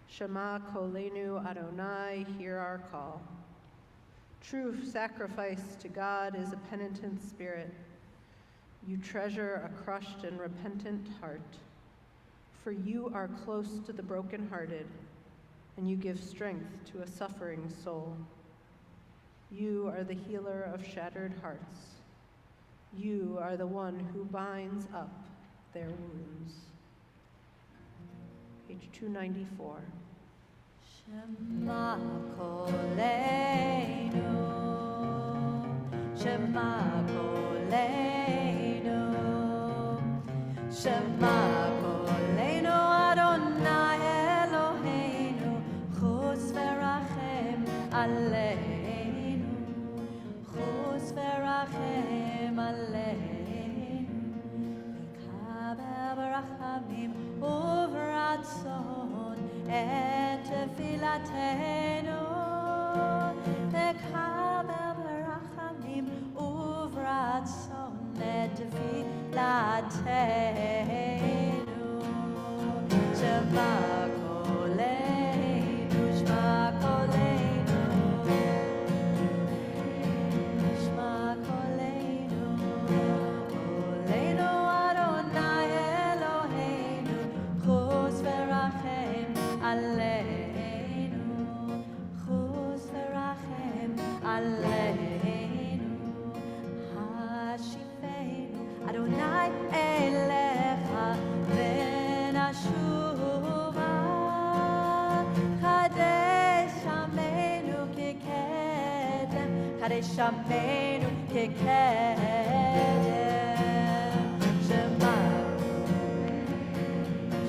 Shema Kolenu Adonai, hear our call. True sacrifice to God is a penitent spirit. You treasure a crushed and repentant heart, for you are close to the brokenhearted, and you give strength to a suffering soul. You are the healer of shattered hearts. You are the one who binds up their wounds. Page 294.
Shema Kolenu, Shema Kolenu, Shema Kolenu Adonai Eloheinu, Chus v'rachem aleinu, Chus v'rachem aleinu, V'kaber b'rachamim uv'ratzon et tefilatenu, V'kaber b'rachamim uv'ratzon et tefilatenu, Shema Kolenu, Shema Kolenu, Shema Kolenu, Kolenu Adonai Eloheinu, Chus v'rachem aleinu, Chus v'rachem aleinu, Hashifenu Adonai elecha v'nashuva, Kadesh Amenu k'kedem, Kadesh Amenu k'kedem, Shema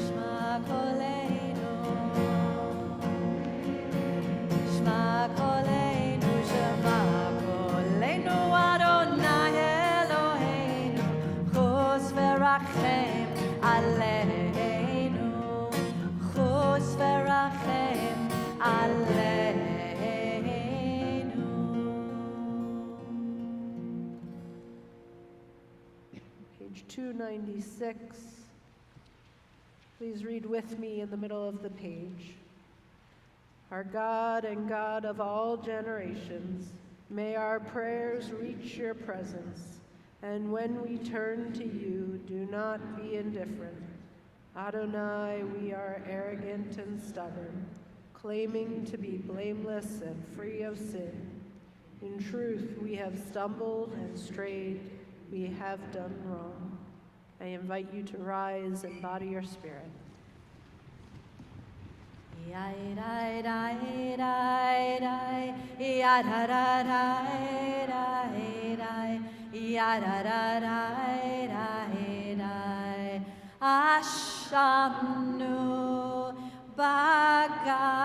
Shema Kolenu, Shema Kolenu, Shema Kolenu Adonai Eloheinu, Chus v'rachem aleinu, Chus v'rachem aleinu.
page 296. Please read with me in the middle of the page. Our God and God of all generations, may our prayers reach your presence, and when we turn to you, do not be indifferent. Adonai, we are arrogant and stubborn, claiming to be blameless and free of sin. In truth, we have stumbled and strayed. We have done wrong. I invite you to rise and body your spirit.
Ashamnu, Bagadnu,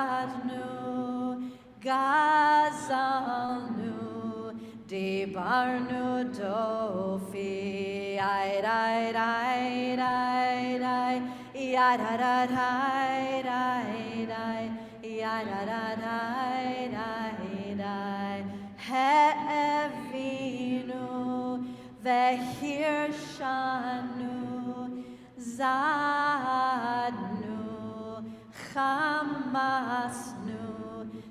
Gazalnu, Debarnu Dofi, He'evinu, Vehirshanu, Zadnu, Chamasnu,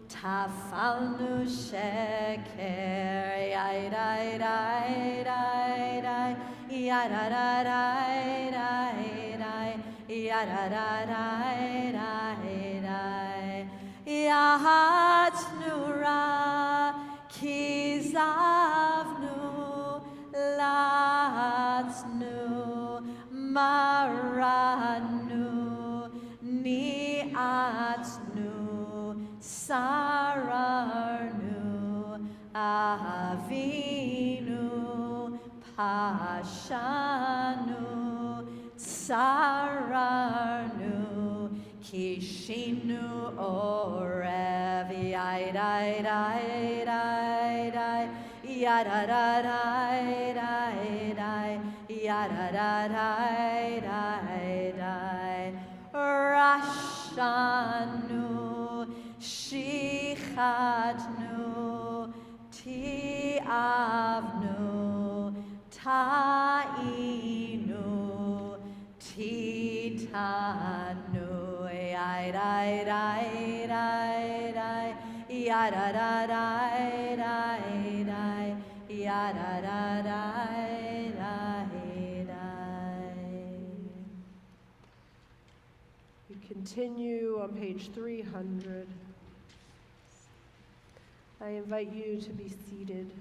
Tafalnu Sheker, Yahatnura, Kizavnu, Latnu, Maranu, Niatnu, Sararnu, Avinu, Pashanu, Sararnu, Kishinu, Orev, Rashanu, Shichadnu, Tiavnu, Tainu, Titanu,
We continue on page 300. I invite you to be seated.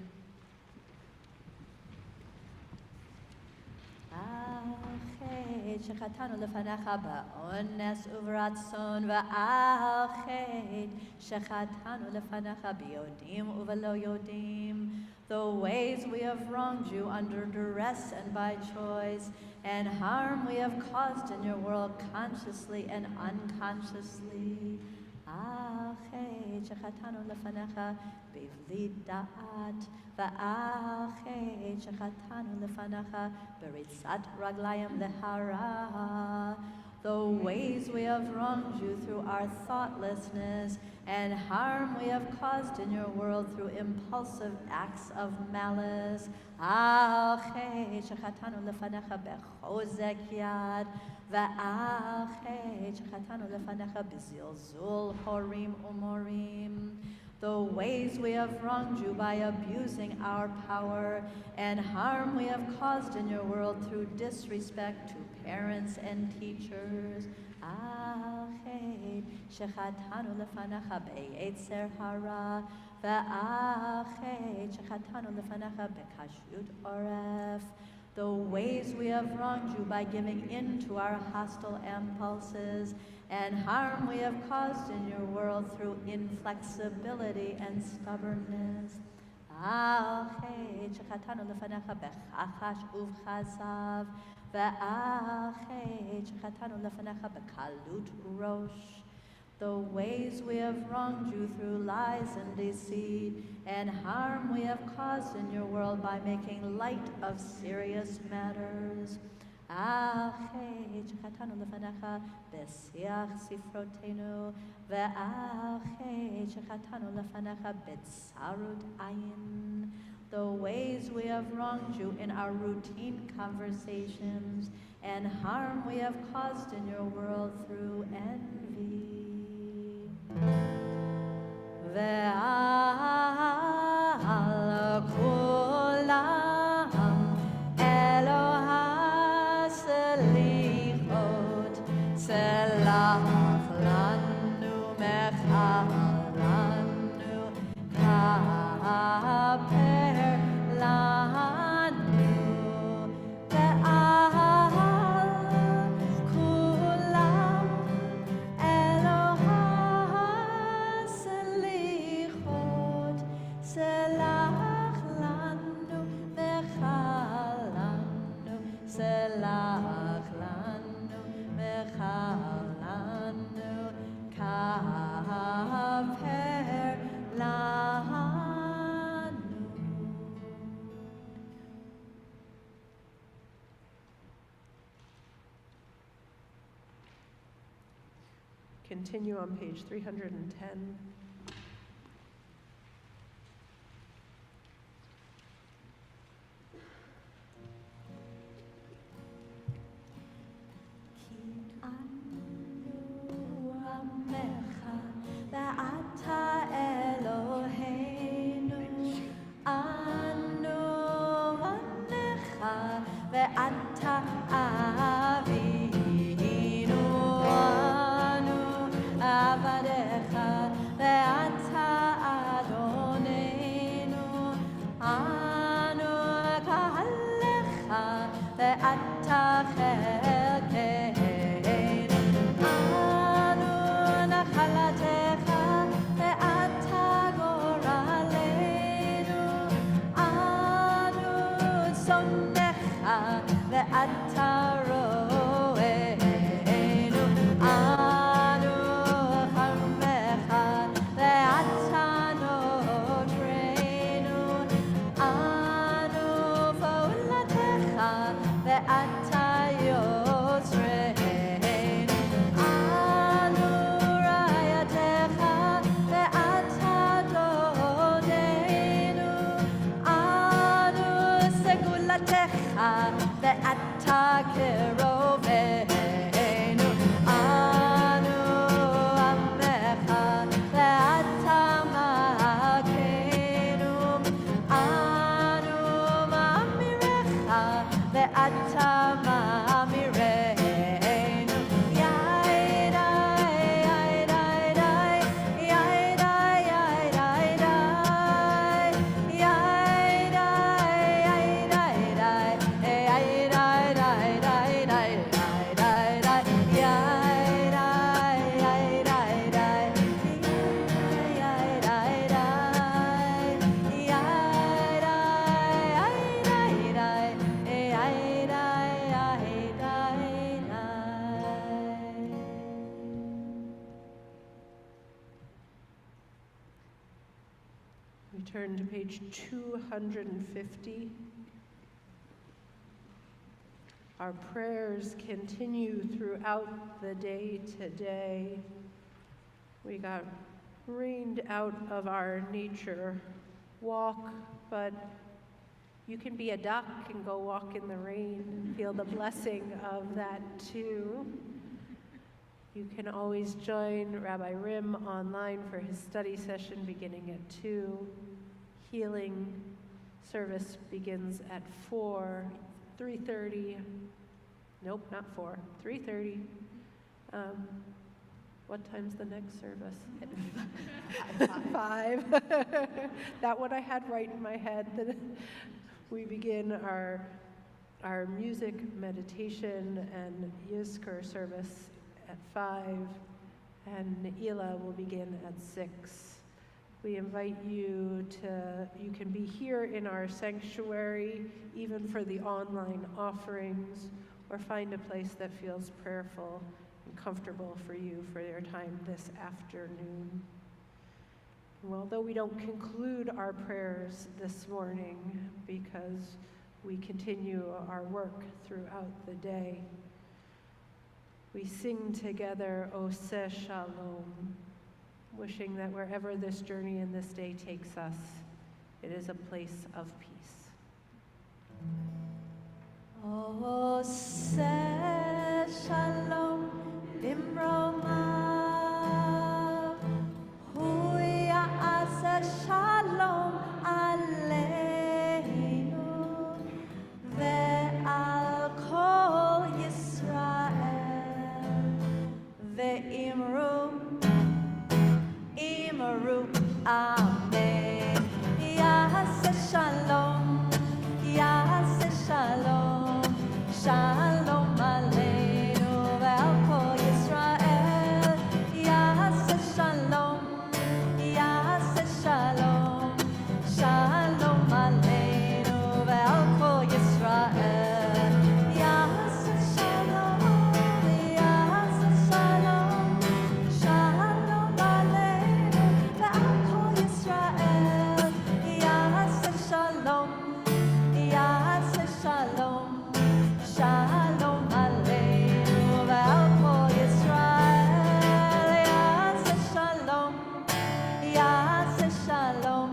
שחטאנו לפניך באונס וברצון ועל חטא שחטאנו לפניך ביודעים ובלא יודעים. The ways we have wronged you under duress and by choice, and harm we have caused in your world consciously and unconsciously. על חטא שחטאנו לפניך בבלי דעת, ועל חטא שחטאנו לפניך בריצת רגליים להרע. The ways we have wronged you through our thoughtlessness, and harm we have caused in your world through impulsive acts of malice. על חטא שחטאנו לפניך בחוזק יד, ועל חטא שחטאנו לפניך בזלזול הורים ומורים. The ways we have wronged you by abusing our power, and harm we have caused in your world through disrespect to parents and teachers. על חטא שחטאנו לפניך ביצר הרע, ועל חטא שחטאנו לפניך בקשיות עורף. The ways we have wronged you by giving in to our hostile impulses, and harm we have caused in your world through inflexibility and stubbornness. על חטא שחטאנו לפניך בכחש ובכזב, ועל חטא שחטאנו לפניך בקלות ראש. The ways we have wronged you through lies and deceit, and harm we have caused in your world by making light of serious matters. על חטא שחטאנו לפניך בשיח ספרותינו, ועל חטא שחטאנו לפניך בצרות עין. the ways we have wronged you in our routine conversations, and harm we have caused in your world through envy. Ve'al kulam Eloha selichot selach lanu mechalanu kaper lanu ve'al kulam Eloha selichot selach lanu mechalanu selach lanu mechalanu kaper lanu.
Continue on page 310.
Ki anu amecha ve'ata Eloheinu anu anecha ve'ata avinu anu avadecha ve'ata Adonenu anu kahalecha ve'ata chelkeinu anu nachalatecha ve'ata goraleinu anu tzonecha ve'ata roeinu anu charmecha ve'ata notreinu anu fa'ulatecha ve'ata yotzreinu anu rayatecha ve'ata doneinu anu segulatecha ve'ata keroveinu anu amecha ve'ata makeinu anu mamirecha ve'ata mamireinu yaidai yaidai yaidai yaidai
We turn to page 250. Our prayers continue throughout the day today. We got rained out of our nature walk, but you can be a duck and go walk in the rain and feel the blessing of that too. You can always join Rabbi Rim online for his study session beginning at 2. Healing service begins at 4, 3:30. Nope, not 4, 3:30. What time's the next service? 5. That one I had right in my head. We begin our music, meditation, and Yizkor service at 5, and Ne'ilah will begin at 6. We invite you can be here in our sanctuary, even for the online offerings, or find a place that feels prayerful and comfortable for you for your time this afternoon. Well, although we don't conclude our prayers this morning because we continue our work throughout the day, we sing together, Oseh Shalom, wishing that wherever this journey and this day takes us, It is a place of peace.
Oseh shalom bimromav, hu ya'aseh shalom aleinu, ve'al kol Yisrael, ve'imru amen. Ya'aseh shalom, ya'aseh shalom, shalom aleinu ve'al kol Yisrael. Ya'aseh shalom, ya'aseh shalom, shalom aleinu ve'al kol Yisrael. Ya'aseh shalom, ya'aseh shalom, shalom aleinu ve'al kol Yisrael. Ya'aseh shalom, ya'aseh shalom, shalom aleinu ve'al kol Yisrael. Ya'aseh shalom, ya'aseh shalom,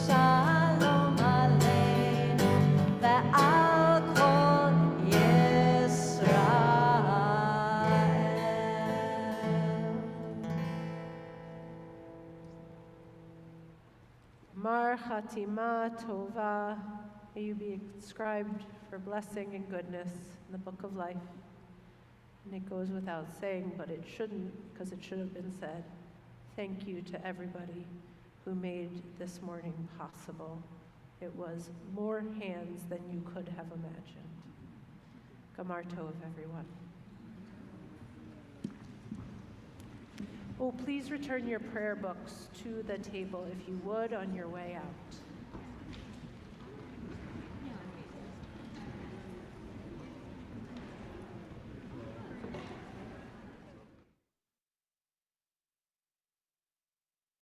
shalom aleinu ve'al kol Yisrael.
Mar Chatima Tova, may you be inscribed for blessing and goodness in the book of life. And it goes without saying, but it shouldn't, because it should have been said. Thank you to everybody who made this morning possible. It was more hands than you could have imagined. Gamar Tov, everyone. Oh, please return your prayer books to the table if you would on your way out.